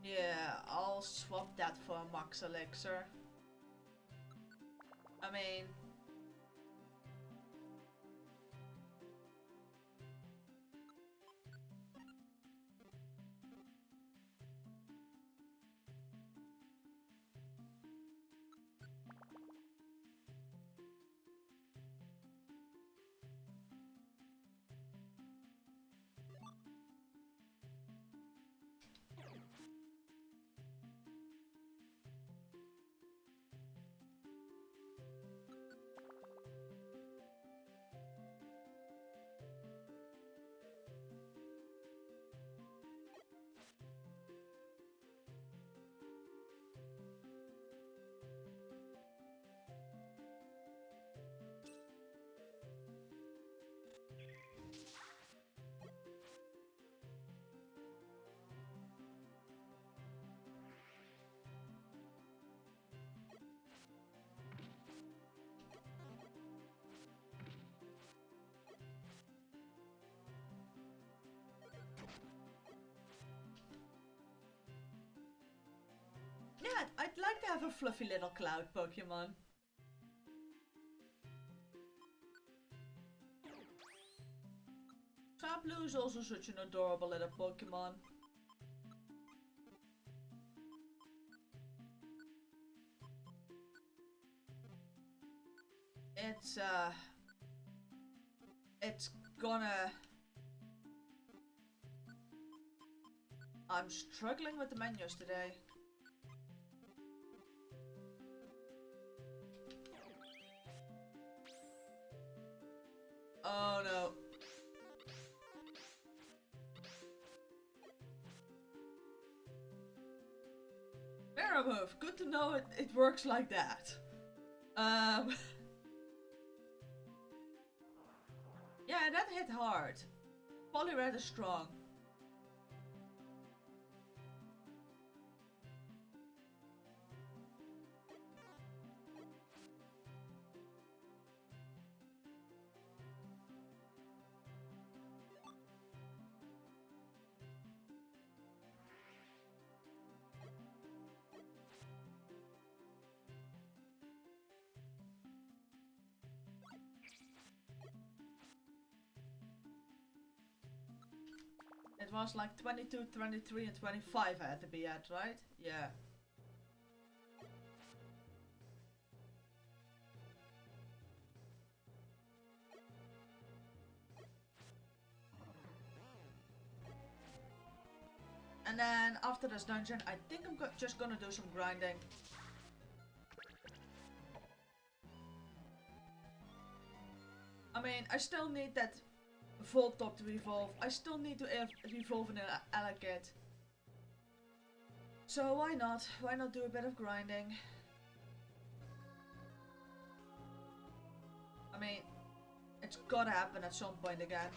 Yeah, I'll swap that for a Max Elixir. I mean... Yeah, I'd like to have a fluffy little cloud Pokemon. Swablu is also such an adorable little Pokemon. It's gonna... I'm struggling with the menus today. Oh no. Fair move. Good to know it works like that. Yeah, that hit hard. Poliwrath is strong. It was like 22, 23 and 25 I had to be at, right? Yeah. And then after this dungeon, I think I'm just gonna do some grinding. I mean, I still need that Voltop to evolve. I still need to evolve in an Alakid. So why not? Why not do a bit of grinding? I mean, it's gotta happen at some point again.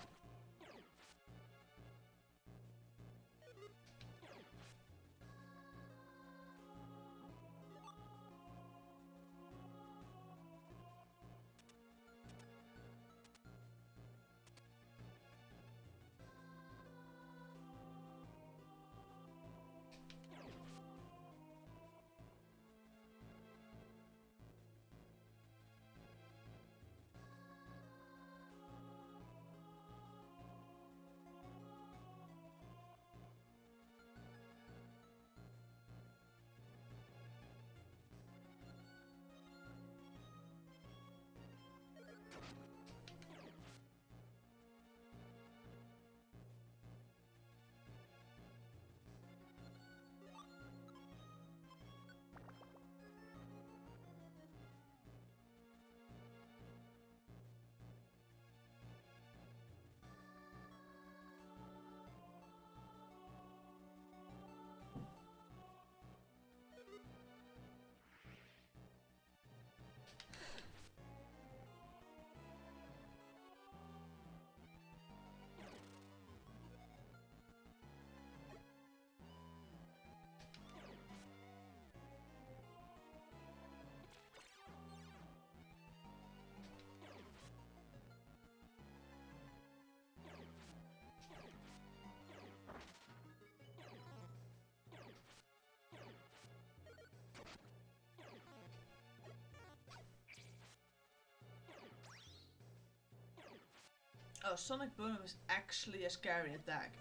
Oh, Sonic Boom is actually a scary attack.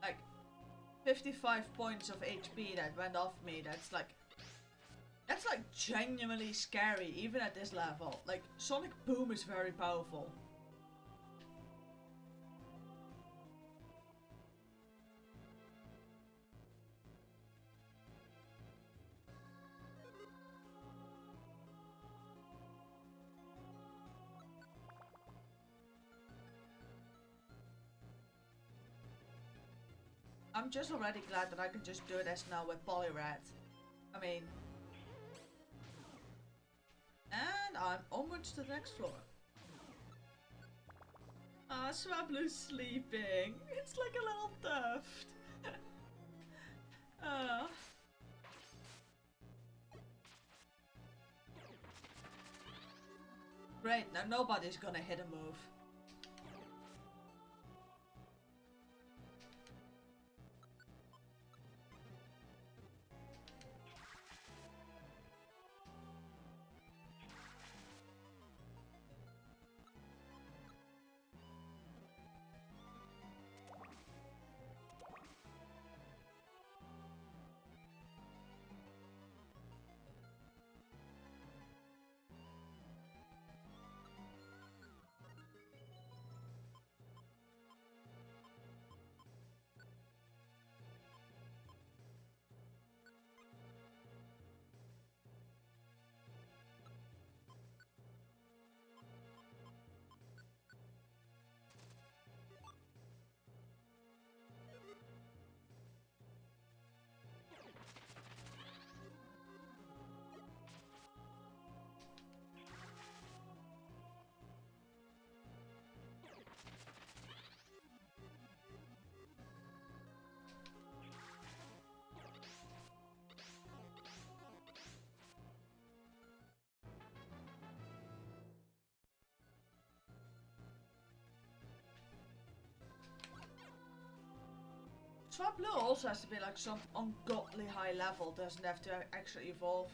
Like, 55 points of HP that went off me, that's like genuinely scary, even at this level. Like, Sonic Boom is very powerful. I'm just already glad that I can just do this now with Polyrat. I mean... And I'm onwards to the next floor. Ah, Swablu's sleeping. It's like a little tuft. Great, now nobody's gonna hit a move. Swablu also has to be like some ungodly high level, doesn't have to actually evolve.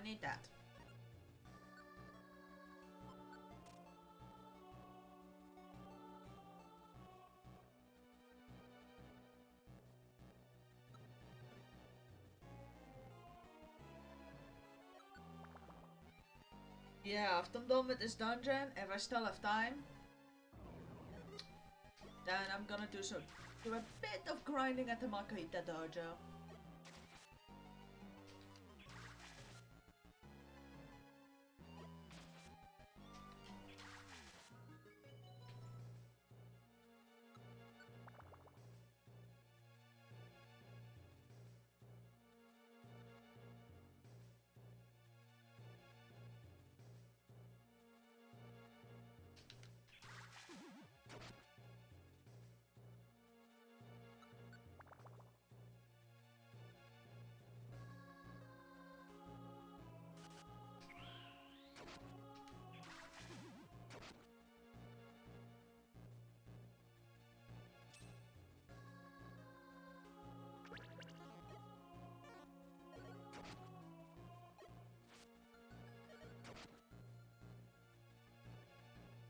need that. Yeah, after I'm done with this dungeon, if I still have time, then I'm gonna do a bit of grinding at the Makahita dojo.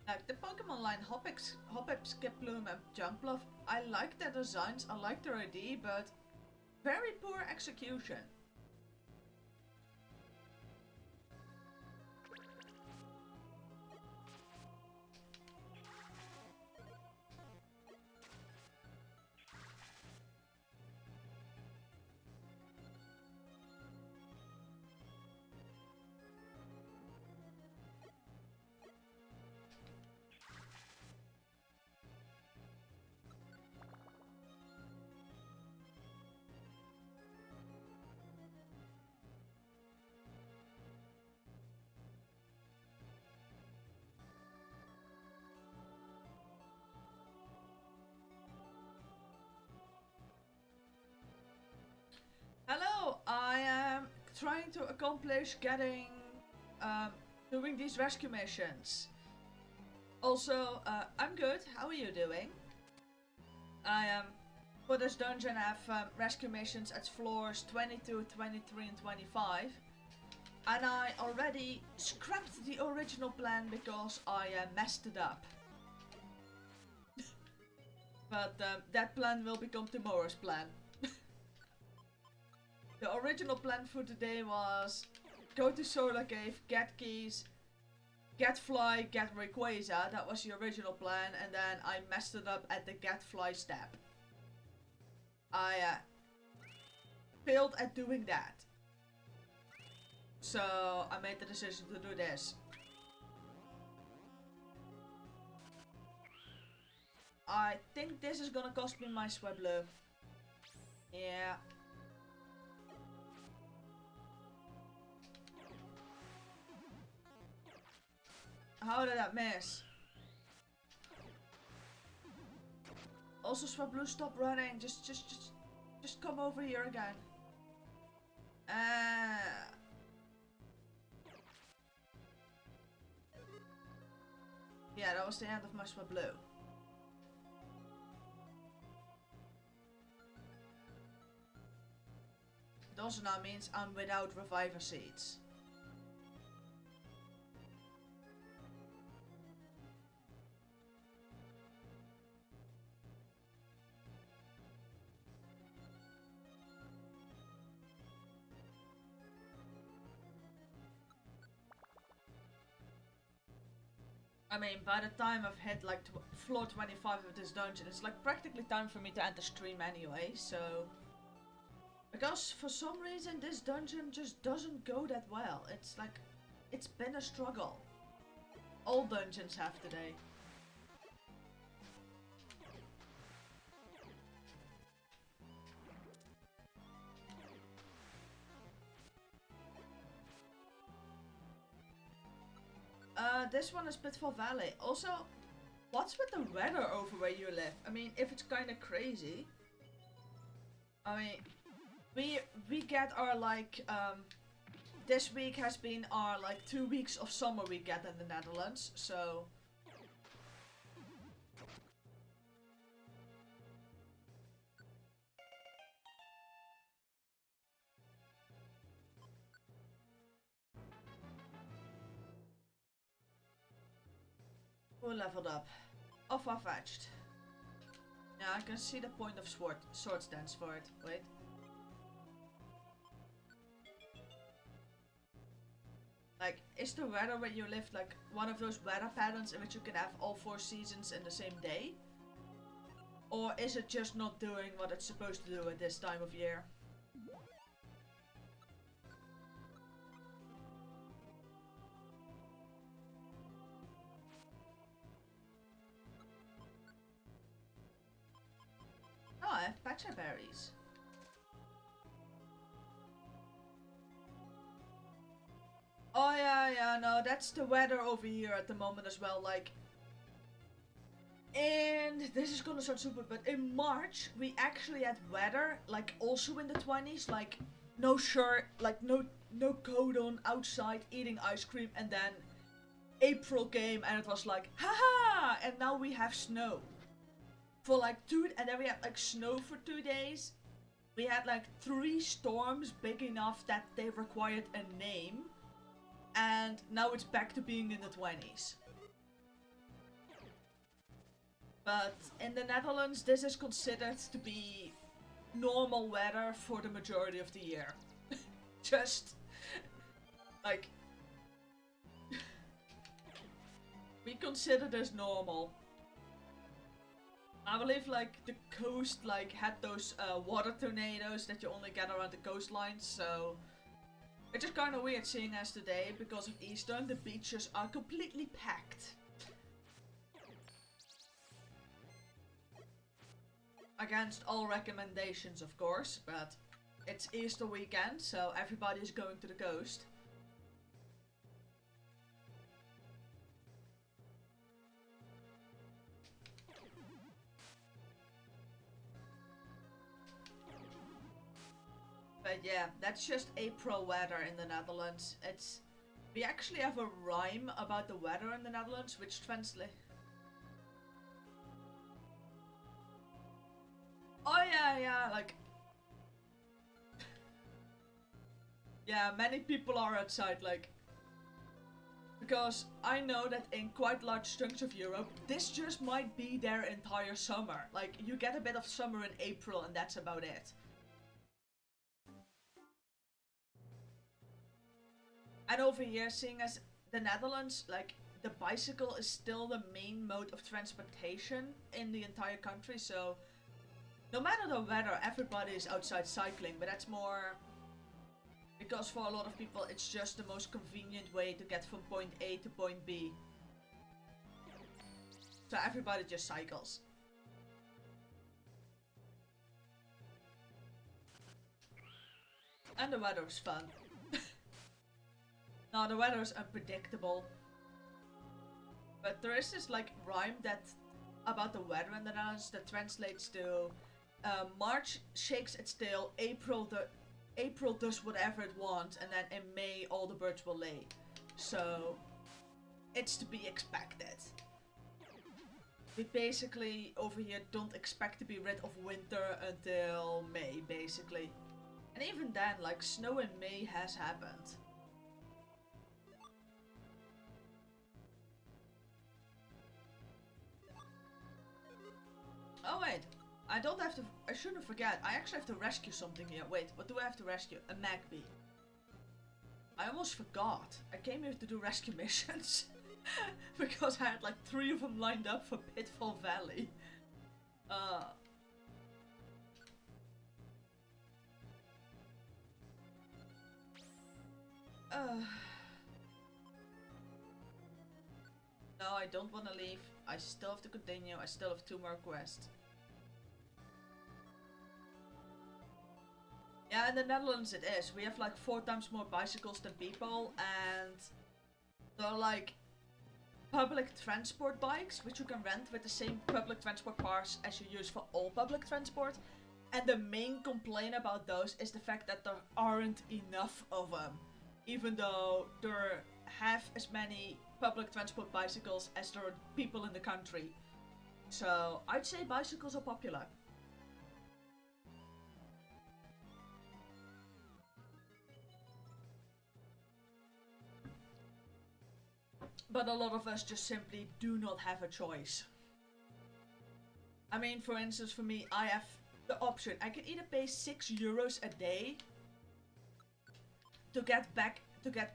Like the Pokemon line Hoppip, Skiploom and Jumpluff, I like their designs, I like their ID, but very poor execution. Hello, I am trying to accomplish um, doing these rescue missions. Also, I'm good. How are you doing? I for this dungeon have rescue missions at floors 22, 23 and 25. And I already scrapped the original plan because I messed it up. But that plan will become tomorrow's plan. The original plan for today was go to Solar Cave, get keys, get fly, get Rayquaza. That was the original plan, and then I messed it up at the get fly step. I failed at doing that. So I made the decision to do this. I think this is gonna cost me my Swablu. Yeah. How did that miss? Also, Swablu, stop running. Just come over here again. Yeah, that was the end of my Swablu. It also now means I'm without Reviver Seeds. I mean, by the time I've hit like floor 25 of this dungeon, it's like practically time for me to end the stream anyway, so... Because for some reason this dungeon just doesn't go that well. It's like, it's been a struggle. All dungeons have today. This one is Pitfall Valley. Also, what's with the weather over where you live? I mean, if it's kinda crazy. I mean, we get our like, this week has been our like 2 weeks of summer we get in the Netherlands, so... we leveled up. Oh, far-fetched. Yeah, I can see the point of sword stance for it. Wait. Like, is the weather where you live like one of those weather patterns in which you can have all 4 seasons in the same day? Or is it just not doing what it's supposed to do at this time of year? Oh, I have patcha berries. Oh yeah, no, that's the weather over here at the moment as well, like... And this is gonna sound stupid, but in March, we actually had weather, like, also in the 20s, like, no shirt, like, no coat on, outside, eating ice cream, and then April came, and it was like, haha, and now we have snow. For like and then we had like snow for 2 days. We had like 3 storms big enough that they required a name. And now it's back to being in the 20s. But in the Netherlands, this is considered to be normal weather for the majority of the year. Just like we consider this normal. I believe like the coast like had those water tornadoes that you only get around the coastlines, so it's just kind of weird seeing as today, because of Easter, the beaches are completely packed. Against all recommendations, of course, but it's Easter weekend, so everybody's going to the coast. But yeah, that's just April weather in the Netherlands. We actually have a rhyme about the weather in the Netherlands, which translates... Oh yeah, like... Yeah, many people are outside, like... Because I know that in quite large chunks of Europe, this just might be their entire summer. Like, you get a bit of summer in April and that's about it. And over here, seeing as the Netherlands, like, the bicycle is still the main mode of transportation in the entire country, so no matter the weather, everybody is outside cycling, but that's more because for a lot of people it's just the most convenient way to get from point A to point B. So everybody just cycles. And the weather is fun. No, the weather is unpredictable. But there is this like rhyme that about the weather in the Netherlands that translates to March shakes its tail, April does whatever it wants, and then in May all the birds will lay. So it's to be expected. We basically over here don't expect to be rid of winter until May, basically. And even then, like, snow in May has happened. Oh wait, I shouldn't forget, I actually have to rescue something here. Wait, what do I have to rescue? A Magpie. I almost forgot. I came here to do rescue missions. Because I had like 3 of them lined up for Pitfall Valley. No, I don't want to leave. I still have to continue. I still have 2 more quests. Yeah, in the Netherlands it is. We have like 4 times more bicycles than people, and they're like public transport bikes, which you can rent with the same public transport pass as you use for all public transport. And the main complaint about those is the fact that there aren't enough of them. Even though there are half as many public transport bicycles as there are people in the country. So I'd say bicycles are popular. But a lot of us just simply do not have a choice. I mean, for instance, for me, I have the option. I can either pay €6 a day to get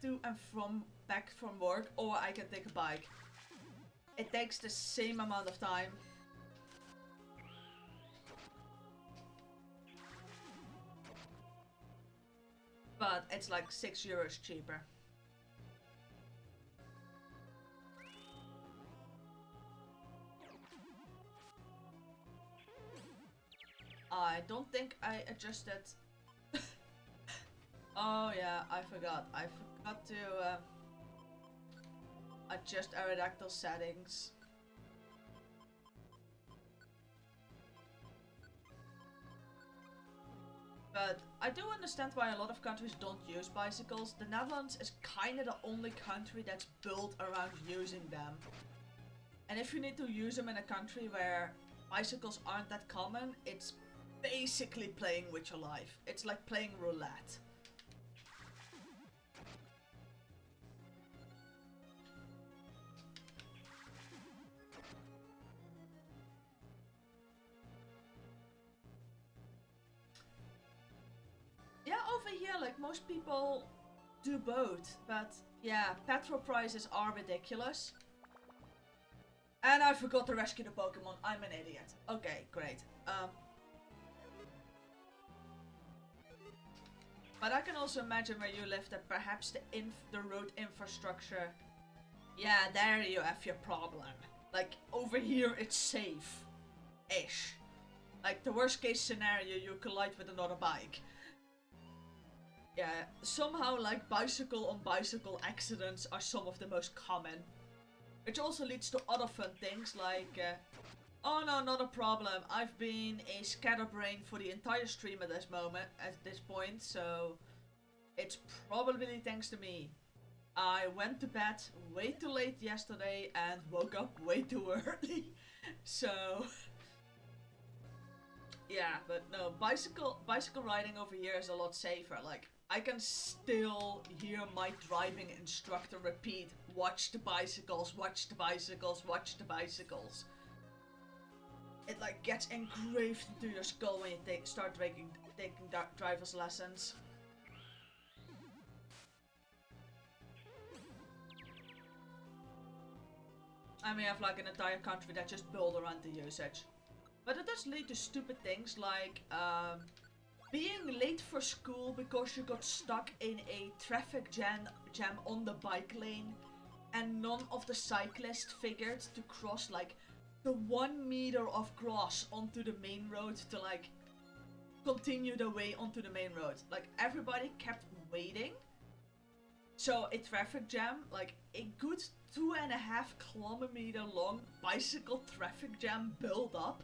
to and from back from work, or I can take a bike. It takes the same amount of time. But it's like €6 cheaper. I don't think I adjusted. Oh yeah, I forgot. I forgot to adjust Aerodactyl settings. But I do understand why a lot of countries don't use bicycles. The Netherlands is kind of the only country that's built around using them. And if you need to use them in a country where bicycles aren't that common, it's basically playing with your life. It's like playing roulette. Yeah, over here, like, most people do both, but yeah, petrol prices are ridiculous. And I forgot to rescue the Pokemon. I'm an idiot. Okay, great. But I can also imagine where you live that perhaps the road infrastructure. Yeah, there you have your problem. Like, over here it's safe-ish. Like, the worst case scenario, you collide with another bike. Yeah, somehow, like, bicycle on bicycle accidents are some of the most common. Which also leads to other fun things like, oh no, not a problem. I've been a scatterbrain for the entire stream at this point, so it's probably thanks to me. I went to bed way too late yesterday and woke up way too early. So yeah, but no, bicycle riding over here is a lot safer. Like, I can still hear my driving instructor repeat, watch the bicycles, watch the bicycles, watch the bicycles. It like gets engraved into your skull when you start taking driver's lessons. And we have like an entire country that just built around the usage. But it does lead to stupid things like being late for school because you got stuck in a traffic jam on the bike lane and none of the cyclists figured to cross like the 1 meter of grass onto the main road to like continue the way onto the main road. Like, everybody kept waiting. So a traffic jam, like a good 2.5 kilometer long bicycle traffic jam built up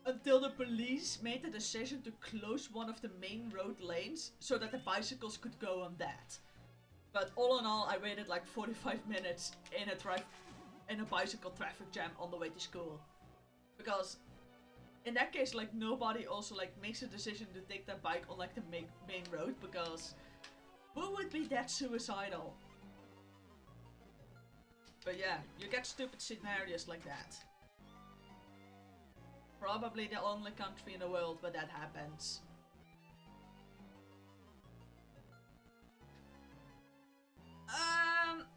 until the police made the decision to close one of the main road lanes so that the bicycles could go on that. But all in all, I waited like 45 minutes in a bicycle traffic jam on the way to school. Because in that case, like, nobody also like makes a decision to take their bike on like the main road, because who would be that suicidal? But yeah, you get stupid scenarios like that. Probably the only country in the world where that happens.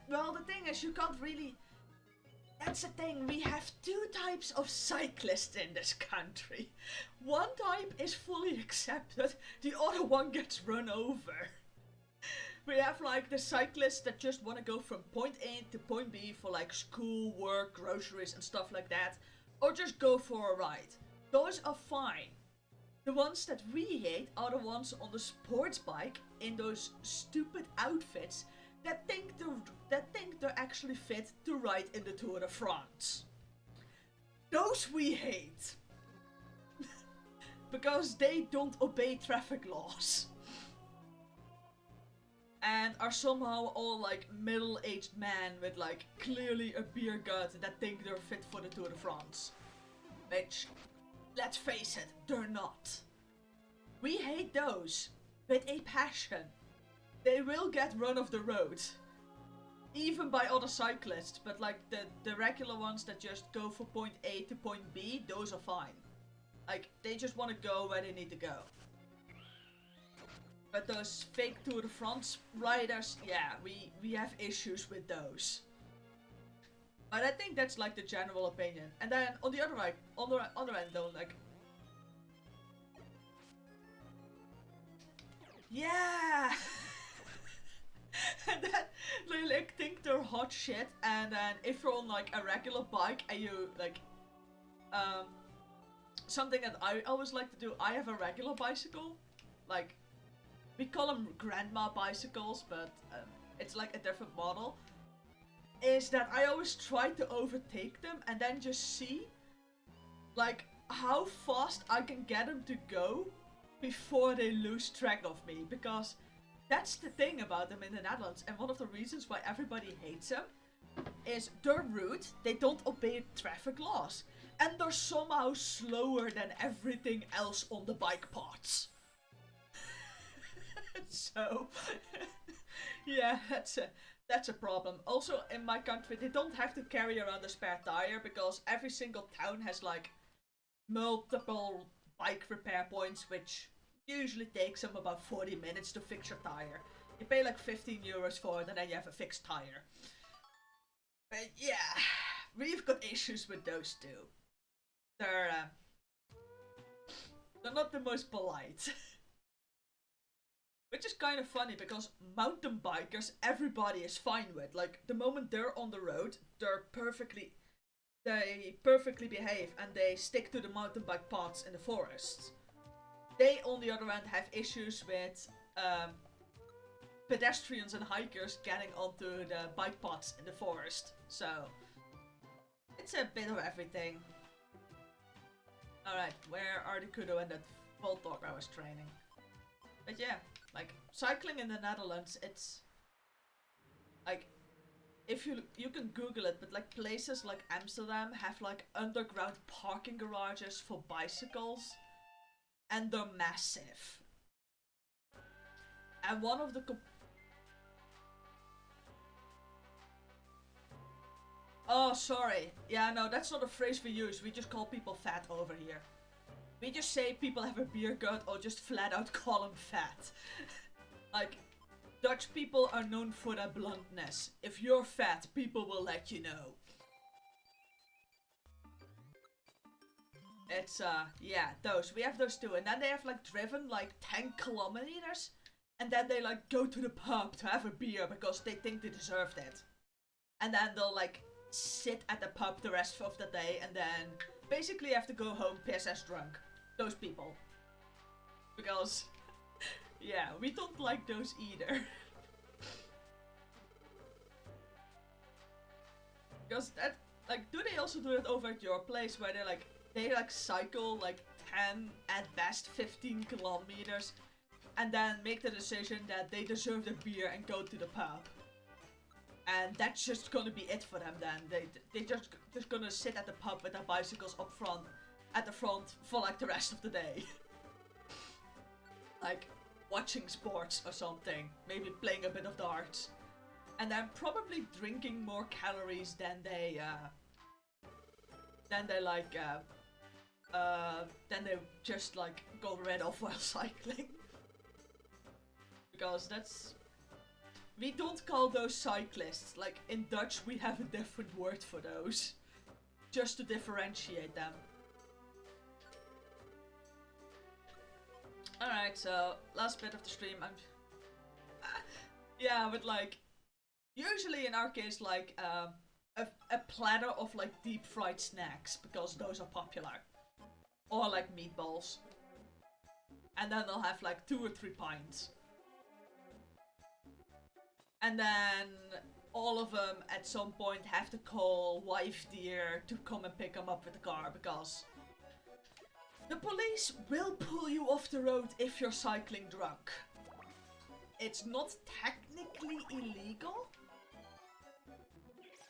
Well, the thing is, you can't really... That's the thing, we have two types of cyclists in this country. One type is fully accepted, the other one gets run over. We have like the cyclists that just want to go from point A to point B for like school, work, groceries and stuff like that. Or just go for a ride. Those are fine. The ones that we hate are the ones on the sports bike in those stupid outfits that think they're actually fit to ride in the Tour de France. Those we hate. Because they don't obey traffic laws. And are somehow all like middle-aged men with like clearly a beer gut that think they're fit for the Tour de France. Which, let's face it, they're not. We hate those with a passion. They will get run off the road. even by other cyclists, but like the regular ones that just go from point A to point B, those are fine. Like, they just want to go where they need to go. But those fake Tour de France riders, yeah, we have issues with those. But I think that's like the general opinion. And then on the other end though, like, yeah. And then they like think they're hot shit, and then if you're on like a regular bike and you like something that I always like to do, I have a regular bicycle, like we call them grandma bicycles, but it's like a different model, is that I always try to overtake them and then just see like how fast I can get them to go before they lose track of me, because that's the thing about them in the Netherlands, and one of the reasons why everybody hates them is they're rude, they don't obey traffic laws, and they're somehow slower than everything else on the bike parts. So, yeah, that's a problem. Also, in my country, they don't have to carry around a spare tire because every single town has like multiple bike repair points, which usually takes them about 40 minutes to fix your tire. You pay like 15 euros for it and then you have a fixed tire. But yeah, we've got issues with those two. They're not the most polite. Which is kind of funny because mountain bikers, everybody is fine with. Like, the moment they're on the road, they perfectly behave and they stick to the mountain bike paths in the forests. They, on the other hand, have issues with pedestrians and hikers getting onto the bike paths in the forest. So, it's a bit of everything. Alright, where are the Kudo and that Volt Dog I was training? But yeah, like, cycling in the Netherlands, it's like, if you can Google it, but like places like Amsterdam have like underground parking garages for bicycles, and they're massive. And one of the oh, sorry. Yeah, no, that's not a phrase we use. We just call people fat over here. We just say people have a beer gut or just flat out call them fat. Like, Dutch people are known for their bluntness. If you're fat, people will let you know. It's, yeah, those. We have those too. And then they have, like, driven, like, 10 kilometers. And then they, like, go to the pub to have a beer because they think they deserved it. And then they'll, like, sit at the pub the rest of the day and then basically have to go home piss ass drunk. Those people. Because, yeah, we don't like those either. Because that, like, do they also do it over at your place where they cycle like 10, at best 15 kilometers and then make the decision that they deserve a beer and go to the pub? And that's just gonna be it for them then. They just gonna sit at the pub with their bicycles at the front for like the rest of the day. Like, watching sports or something. Maybe playing a bit of darts. And then probably drinking more calories than they just like got rid of while cycling. Because that's... We don't call those cyclists. Like, in Dutch we have a different word for those. Just to differentiate them. Alright, so, last bit of the stream. Yeah, but like... Usually in our case, like, a platter of like deep fried snacks, because those are popular. Or like meatballs. And then they'll have like 2 or 3 pints. And then all of them at some point have to call wife dear to come and pick them up with the car, because the police will pull you off the road if you're cycling drunk. It's not technically illegal,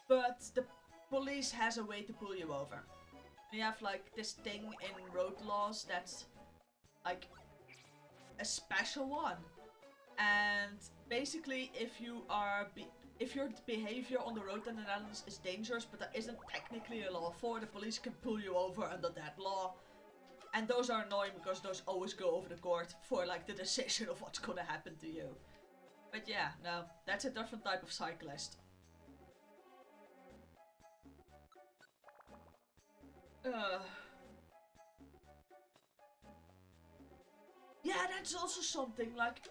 but the police has a way to pull you over. You have like this thing in road laws that's like a special one. And basically if if your behavior on the road in the Netherlands is dangerous, but there isn't technically a law for, the police can pull you over under that law. And those are annoying because those always go over the court for like the decision of what's gonna happen to you. But yeah, no, that's a different type of cyclist. Yeah, that's also something, like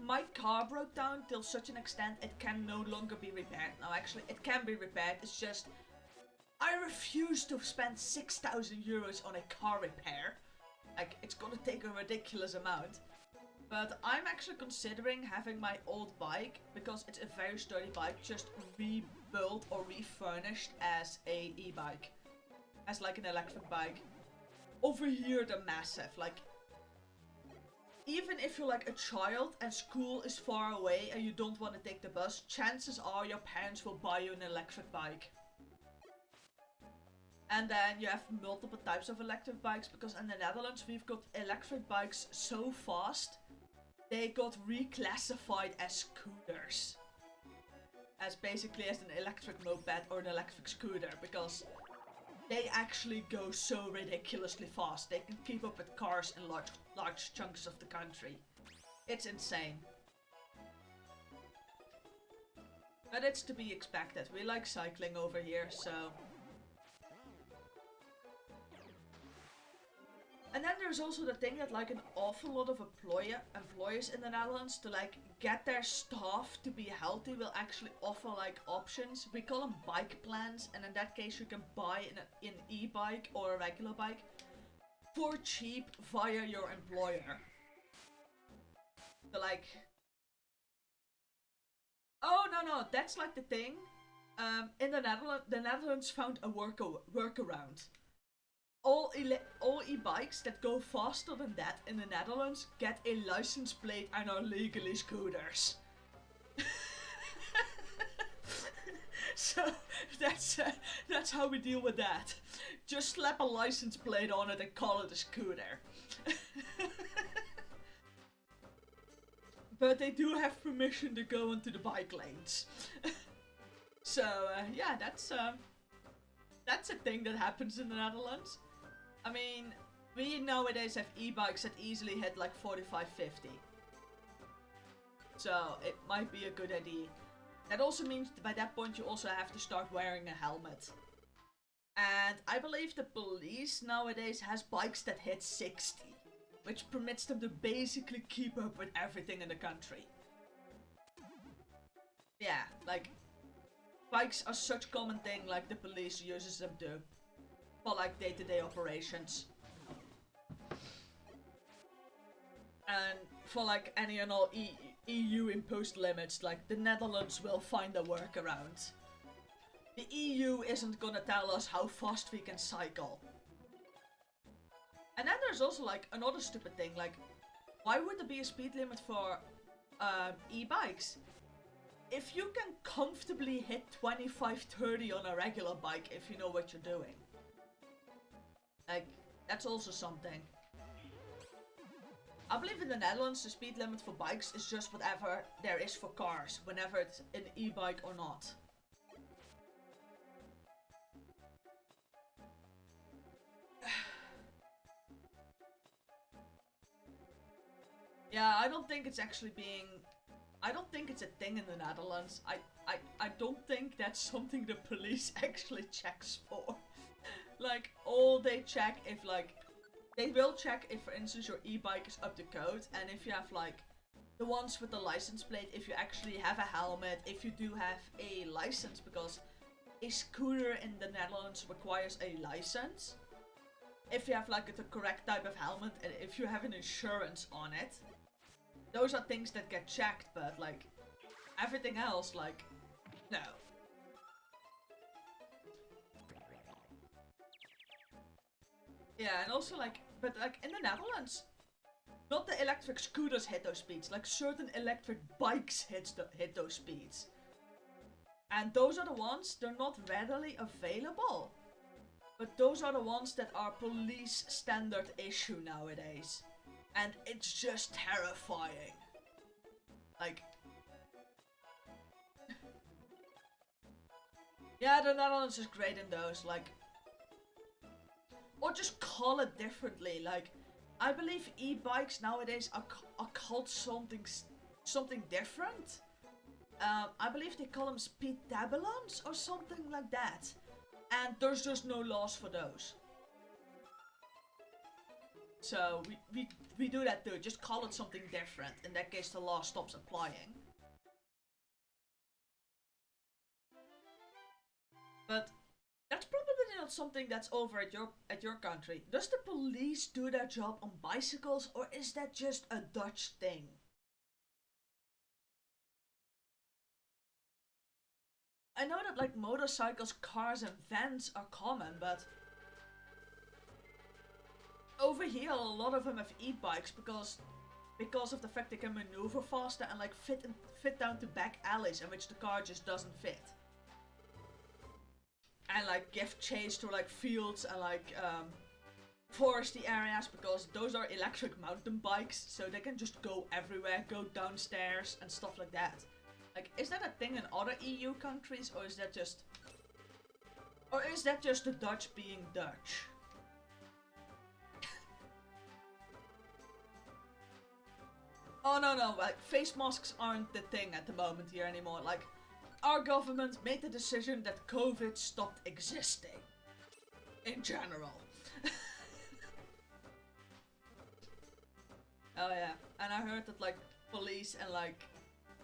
my car broke down till such an extent it can no longer be repaired. Now actually it can be repaired, it's just I refuse to spend 6,000 euros on a car repair. Like, it's gonna take a ridiculous amount. But I'm actually considering having my old bike, because it's a very sturdy bike, just rebuilt or refurnished as a e-bike. As like an electric bike. Over here they're massive, like, even if you're like a child and school is far away and you don't want to take the bus, chances are your parents will buy you an electric bike. And then you have multiple types of electric bikes, because in the Netherlands we've got electric bikes so fast, they got reclassified as scooters. As basically as an electric moped or an electric scooter, because they actually go so ridiculously fast. They can keep up with cars in large chunks of the country. It's insane. But it's to be expected. We like cycling over here, so... And then there's also the thing that like an awful lot of employers in the Netherlands, to like get their staff to be healthy, will actually offer like options. We call them bike plans, and in that case you can buy an e-bike or a regular bike for cheap via your employer. So like... Oh no, that's like the thing. In the Netherlands found a workaround. All e-bikes that go faster than that in the Netherlands get a license plate and are legally scooters. So that's how we deal with that. Just slap a license plate on it and call it a scooter. But they do have permission to go into the bike lanes. So yeah, that's a thing that happens in the Netherlands. I mean, we nowadays have e-bikes that easily hit like 45, 50. So it might be a good idea. That also means that by that point you also have to start wearing a helmet. And I believe the police nowadays has bikes that hit 60. Which permits them to basically keep up with everything in the country. Yeah, like... Bikes are such a common thing, like the police uses them too. For like day-to-day operations. And for like any and all EU imposed limits, like the Netherlands will find a workaround. The EU isn't gonna tell us how fast we can cycle. And then there's also like another stupid thing, like why would there be a speed limit for e-bikes? If you can comfortably hit 25-30 on a regular bike if you know what you're doing. Like, that's also something. I believe in the Netherlands the speed limit for bikes is just whatever there is for cars, whenever it's an e-bike or not. Yeah, I don't think it's actually being... I don't think it's a thing in the Netherlands. I don't think that's something the police actually checks for. Like, all they check if, like... They will check if, for instance, your e-bike is up to code. And if you have, like, the ones with the license plate, if you actually have a helmet, if you do have a license. Because a scooter in the Netherlands requires a license. If you have, like, the correct type of helmet, and if you have an insurance on it. Those are things that get checked, but, like, everything else, like, no. Yeah, and also, like, but, like, in the Netherlands, not the electric scooters hit those speeds, like, certain electric bikes hit those speeds. And those are the ones, they're not readily available. But those are the ones that are police standard issue nowadays. And it's just terrifying. Like, Yeah, the Netherlands is great in those, like, or just call it differently. Like, I believe e-bikes nowadays are called something different. I believe they call them speed tabulons or something like that. And there's just no laws for those. So we do that too. Just call it something different. In that case, the law stops applying. But that's probably not something that's over at your country. Does the police do their job on bicycles, or is that just a Dutch thing? I know that like motorcycles, cars, and vans are common, but over here a lot of them have e-bikes because of the fact they can maneuver faster and like fit down to back alleys in which the car just doesn't fit. And like give chase to like fields and like foresty areas because those are electric mountain bikes, so they can just go everywhere, go downstairs and stuff like that. Like, is that a thing in other EU countries, or is that just the Dutch being Dutch? Oh no, like face masks aren't the thing at the moment here anymore. Like, our government made the decision that COVID stopped existing. In general. Oh yeah, and I heard that like police and like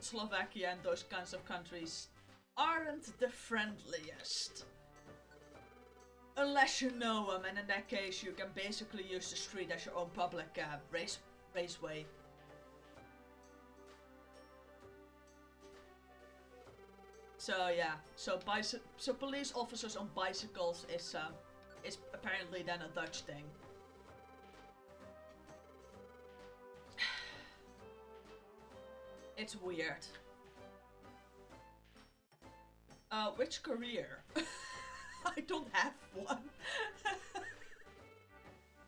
Slovakia and those kinds of countries aren't the friendliest. Unless you know them, and in that case you can basically use the street as your own public raceway. So yeah, so police officers on bicycles is apparently then a Dutch thing. It's weird. Which career? I don't have one.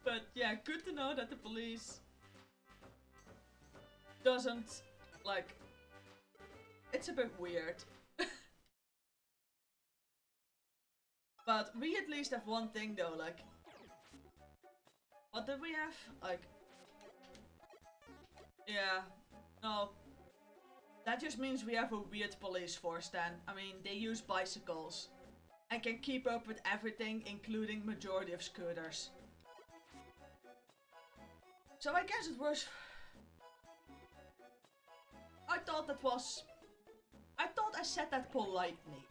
But yeah, good to know that the police doesn't, like, it's a bit weird. But we at least have one thing though, like, what did we have? Like, yeah, no, that just means we have a weird police force then. I mean, they use bicycles and can keep up with everything, including majority of scooters. So I guess it was... I thought I said that politely.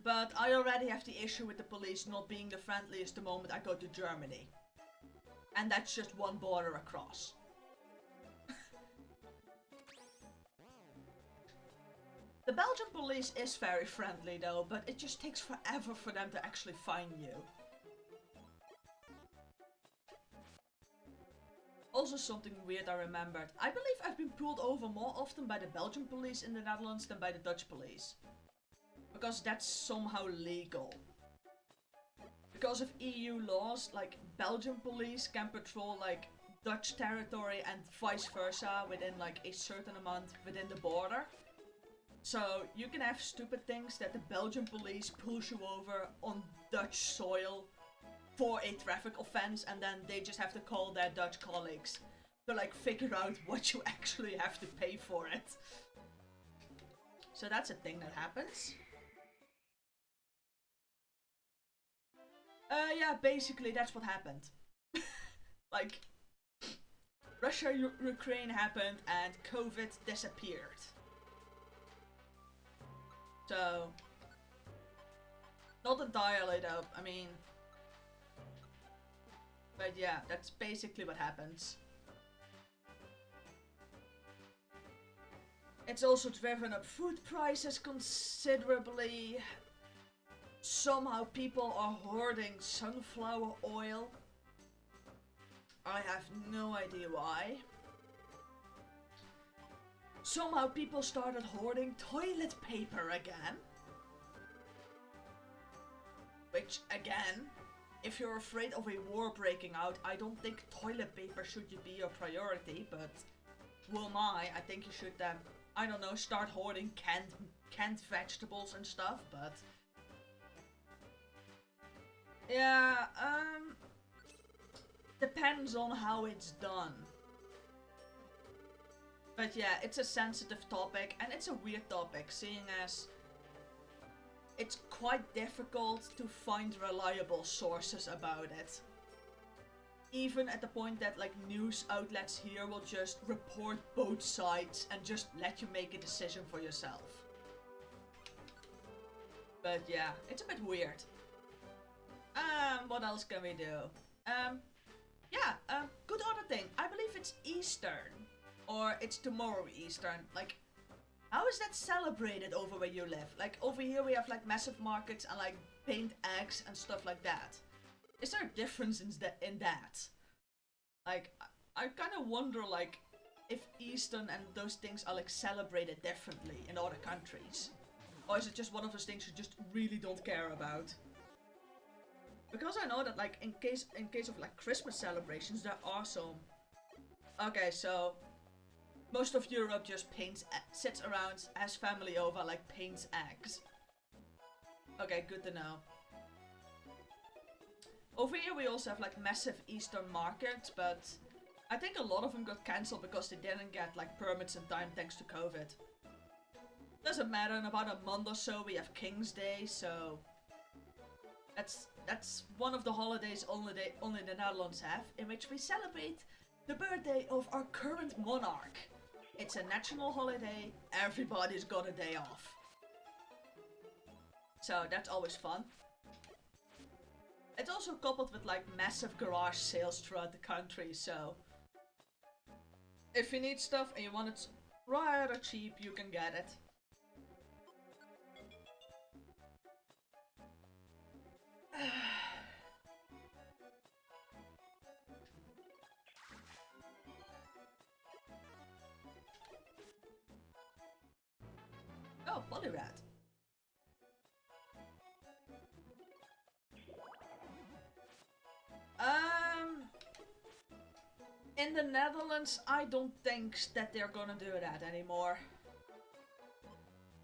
But I already have the issue with the police not being the friendliest the moment I go to Germany. And that's just one border across. The Belgian police is very friendly though, but it just takes forever for them to actually find you. Also something weird I remembered. I believe I've been pulled over more often by the Belgian police in the Netherlands than by the Dutch police. Because that's somehow legal. Because of EU laws, like Belgian police can patrol like Dutch territory and vice versa within like a certain amount within the border. So you can have stupid things that the Belgian police pulls you over on Dutch soil for a traffic offense, and then they just have to call their Dutch colleagues to like figure out what you actually have to pay for it. So that's a thing that happens. Yeah, basically that's what happened. Like, Russia-Ukraine happened and COVID disappeared. So, not entirely though, I mean... But yeah, that's basically what happens. It's also driven up food prices considerably. Somehow people are hoarding sunflower oil. I have no idea why. Somehow people started hoarding toilet paper again. Which, again, if you're afraid of a war breaking out, I don't think toilet paper should be your priority, but who am I? I think you should, I don't know, start hoarding canned vegetables and stuff, but... Yeah, depends on how it's done. But yeah, it's a sensitive topic, and it's a weird topic, seeing as it's quite difficult to find reliable sources about it. Even at the point that like news outlets here will just report both sides and just let you make a decision for yourself. But yeah, it's a bit weird. What else can we do? Good other thing. I believe it's Eastern. Or it's tomorrow Eastern. Like, how is that celebrated over where you live? Like, over here we have like massive markets and like paint eggs and stuff like that. Is there a difference in that? Like, I kind of wonder like if Eastern and those things are like celebrated differently in other countries. Or is it just one of those things you just really don't care about? Because I know that like in case of like Christmas celebrations there are some. Okay, so most of Europe just sits around, has family over, like paints eggs. Okay, good to know. Over here we also have like massive Eastern markets, but I think a lot of them got cancelled because they didn't get like permits in time thanks to COVID. Doesn't matter, in about a month or so we have King's Day, so that's one of the holidays only the Netherlands have, in which we celebrate the birthday of our current monarch. It's a national holiday, everybody's got a day off. So that's always fun. It's also coupled with like massive garage sales throughout the country, so if you need stuff and you want it rather cheap, you can get it. Oh, Polyrat. In the Netherlands, I don't think that they're gonna do that anymore.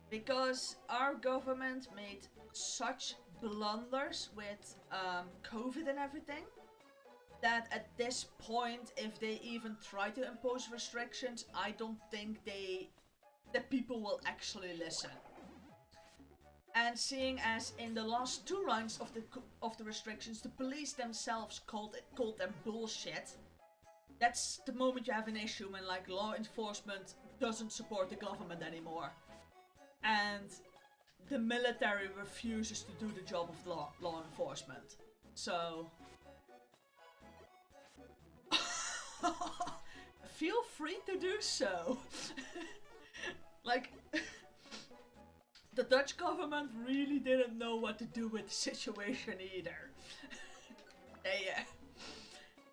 Because our government made such blunders with COVID and everything, that at this point, if they even try to impose restrictions, I don't think the people will actually listen. And seeing as in the last 2 rounds of the restrictions, the police themselves called them bullshit. That's the moment you have an issue when like law enforcement doesn't support the government anymore. And the military refuses to do the job of law enforcement. So feel free to do so. Like, the Dutch government really didn't know what to do with the situation either. They,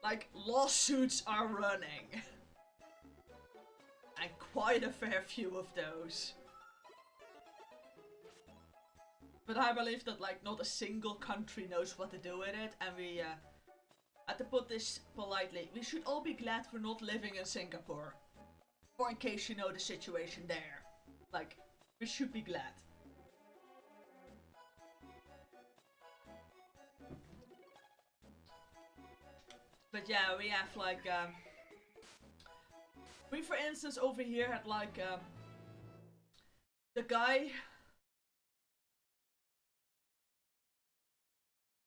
like, lawsuits are running. And quite a fair few of those. But I believe that, like, not a single country knows what to do with it, and we, to put this politely, we should all be glad we're not living in Singapore. Or in case you know the situation there. Like, we should be glad. But yeah, we have like, we for instance over here had like, the guy...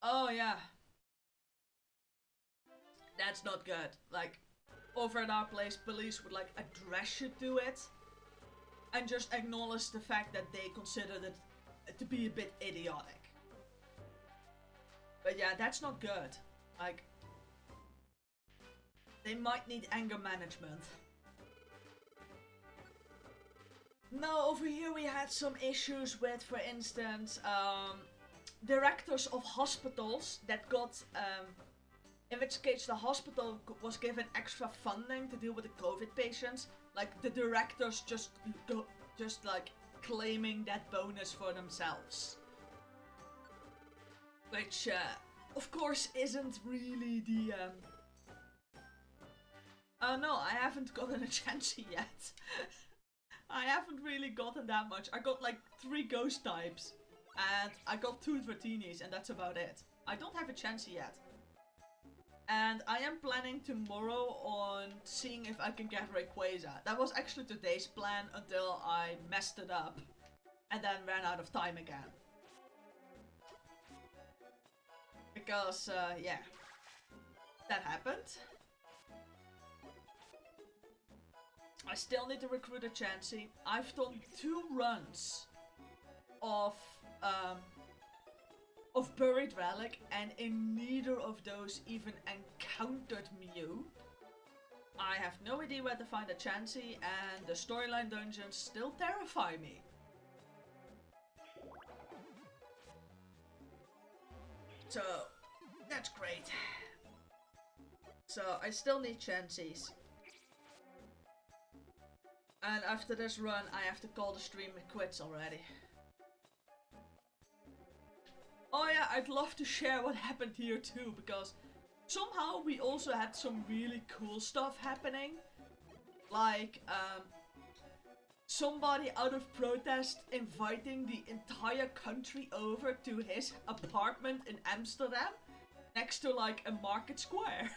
Oh yeah. That's not good. Like, over at our place, police would like address you to it. And just acknowledge the fact that they considered it to be a bit idiotic. But yeah, that's not good. Like, they might need anger management. Now, over here we had some issues with, for instance, directors of hospitals that got, in which case the hospital was given extra funding to deal with the COVID patients. Like, the directors just like claiming that bonus for themselves. Which, of course, isn't really the, No, I haven't gotten a Chansey yet. I haven't really gotten that much. I got like 3 ghost types. And I got 2 Dratinis, and that's about it. I don't have a Chansey yet. And I am planning tomorrow on seeing if I can get Rayquaza. That was actually today's plan until I messed it up. And then ran out of time again. Because, yeah. That happened. I still need to recruit a Chansey. I've done 2 runs of Buried Relic, and in neither of those even encountered Mew. I have no idea where to find a Chansey, and the storyline dungeons still terrify me. So, that's great. So, I still need Chanseys. And after this run, I have to call the stream quits already. Oh yeah, I'd love to share what happened here too, because somehow we also had some really cool stuff happening. Like, somebody out of protest inviting the entire country over to his apartment in Amsterdam, next to like a market square.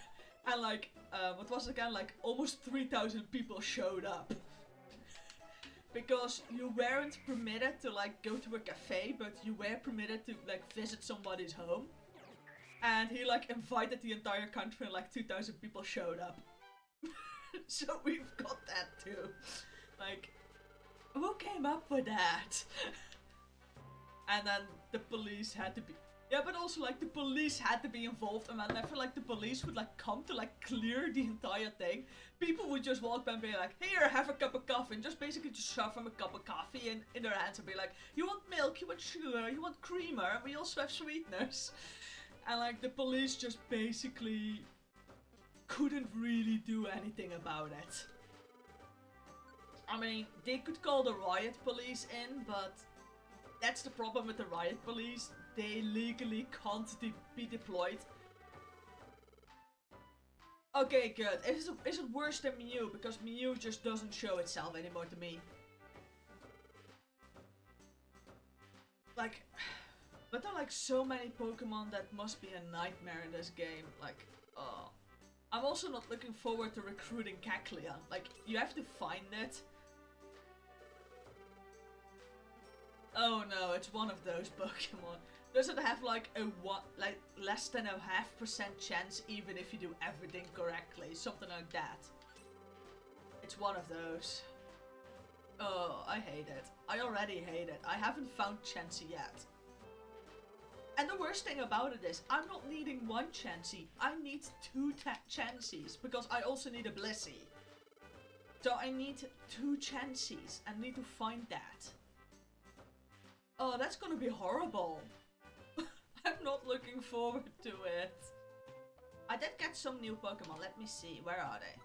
And like, what was it again, like almost 3,000 people showed up. Because you weren't permitted to like go to a cafe, but you were permitted to like visit somebody's home. And he like invited the entire country and like 2,000 people showed up. So we've got that too. Like, who came up with that? And then the police had to be... Yeah, but also like the police had to be involved, and whenever like the police would like come to like clear the entire thing, people would just walk by and be like, here, have a cup of coffee, and just basically just shove them a cup of coffee in their hands and be like, you want milk, you want sugar, you want creamer, and we also have sweeteners. And like the police just basically couldn't really do anything about it. I mean, they could call the riot police in, but that's the problem with the riot police. They legally can't be deployed. Okay, good. Is it worse than Mew? Because Mew just doesn't show itself anymore to me. Like, but there are like so many Pokemon that must be a nightmare in this game. Like, oh. I'm also not looking forward to recruiting Caclea. Like, you have to find it. Oh no, it's one of those Pokemon. Does it have like a like less than a 0.5% chance even if you do everything correctly? Something like that. It's one of those. Oh, I hate it. I already hate it. I haven't found Chansey yet. And the worst thing about it is, I'm not needing 1 Chansey. I need 2 Chanseys, because I also need a Blissey. So I need 2 Chanseys, and need to find that. Oh, that's gonna be horrible. I'm not looking forward to it. I did get some new Pokemon. Let me see. Where are they?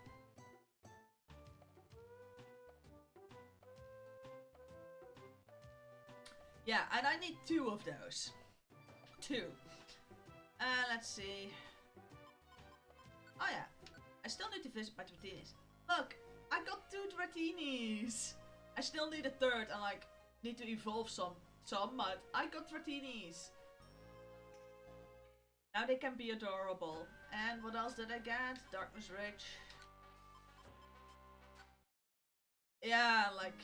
Yeah, and I need 2 of those. 2. Let's see. Oh yeah. I still need to visit my Dratinis. Look, I got 2 Dratinis. I still need a 3rd and like need to evolve some, but I got Dratinis. Now they can be adorable. And what else did I get? Darkness Ridge. Yeah, like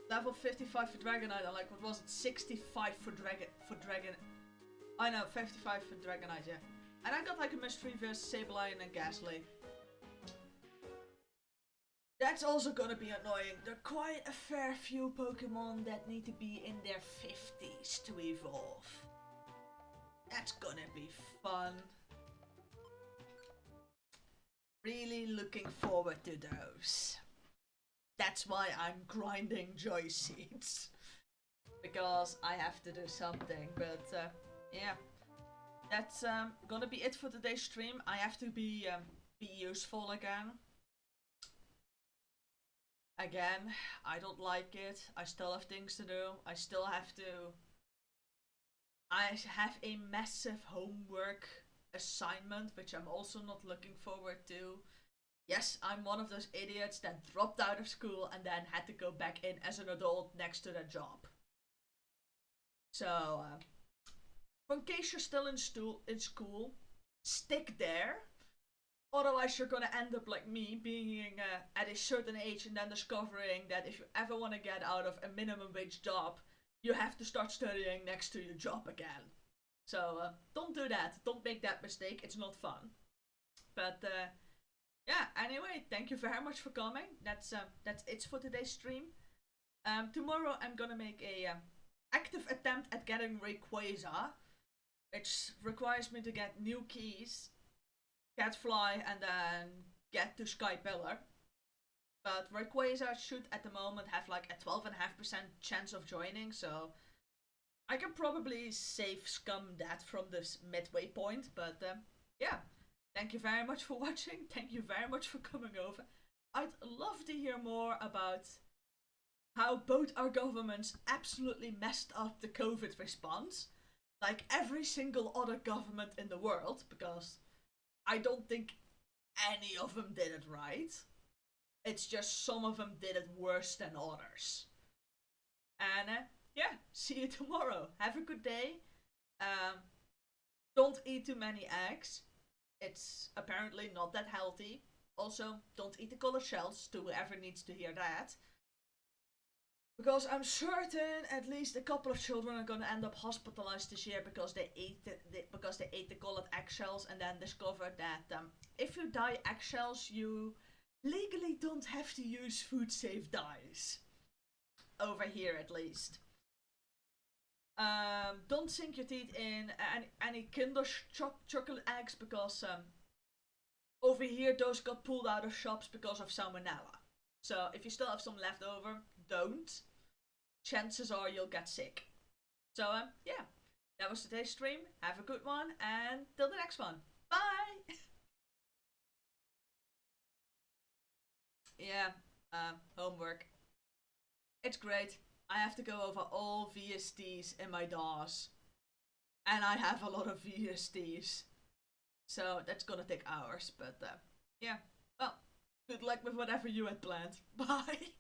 level 55 for Dragonite, and like what was it? 65 for Dragon. I know, 55 for Dragonite, yeah. And I got like a Mischievous, Sableye, and Ghastly. That's also gonna be annoying. There are quite a fair few Pokemon that need to be in their 50s to evolve. That's gonna be fun. Really looking forward to those. That's why I'm grinding Joy Seeds. Because I have to do something, but yeah. That's gonna be it for today's stream. I have to be useful again. Again, I don't like it. I still have things to do. I still have to... I have a massive homework assignment, which I'm also not looking forward to. Yes, I'm one of those idiots that dropped out of school and then had to go back in as an adult next to their job. So, in case you're still in school, stick there. Otherwise, you're gonna end up like me, being at a certain age and then discovering that if you ever want to get out of a minimum wage job, you have to start studying next to your job again. So don't do that. Don't make that mistake. It's not fun. But yeah. Anyway, thank you very much for coming. That's it for today's stream. Tomorrow I'm gonna make a active attempt at getting Rayquaza, which requires me to get new keys, get Fly, and then get to Sky Pillar. But Rayquaza should at the moment have like a 12.5% chance of joining, so I can probably safe scum that from this midway point. But yeah, thank you very much for watching. Thank you very much for coming over. I'd love to hear more about how both our governments absolutely messed up the COVID response, like every single other government in the world, because I don't think any of them did it right. It's just some of them did it worse than others. And yeah, see you tomorrow. Have a good day. Um, don't eat too many eggs. It's apparently not that healthy. Also, don't eat the colored shells to whoever needs to hear that. Because I'm certain at least a couple of children are gonna end up hospitalized this year because they ate the colored eggshells and then discovered that if you dye eggshells, you legally don't have to use food safe dyes. Over here, at least. Don't sink your teeth in any Kinder chocolate eggs because over here those got pulled out of shops because of salmonella. So if you still have some left over, don't. Chances are you'll get sick. So yeah, that was today's stream. Have a good one, and till the next one. Bye. Yeah, homework. It's great. I have to go over all VSTs in my DAWs, and I have a lot of VSTs, so that's gonna take hours. But yeah, well, good luck with whatever you had planned. Bye.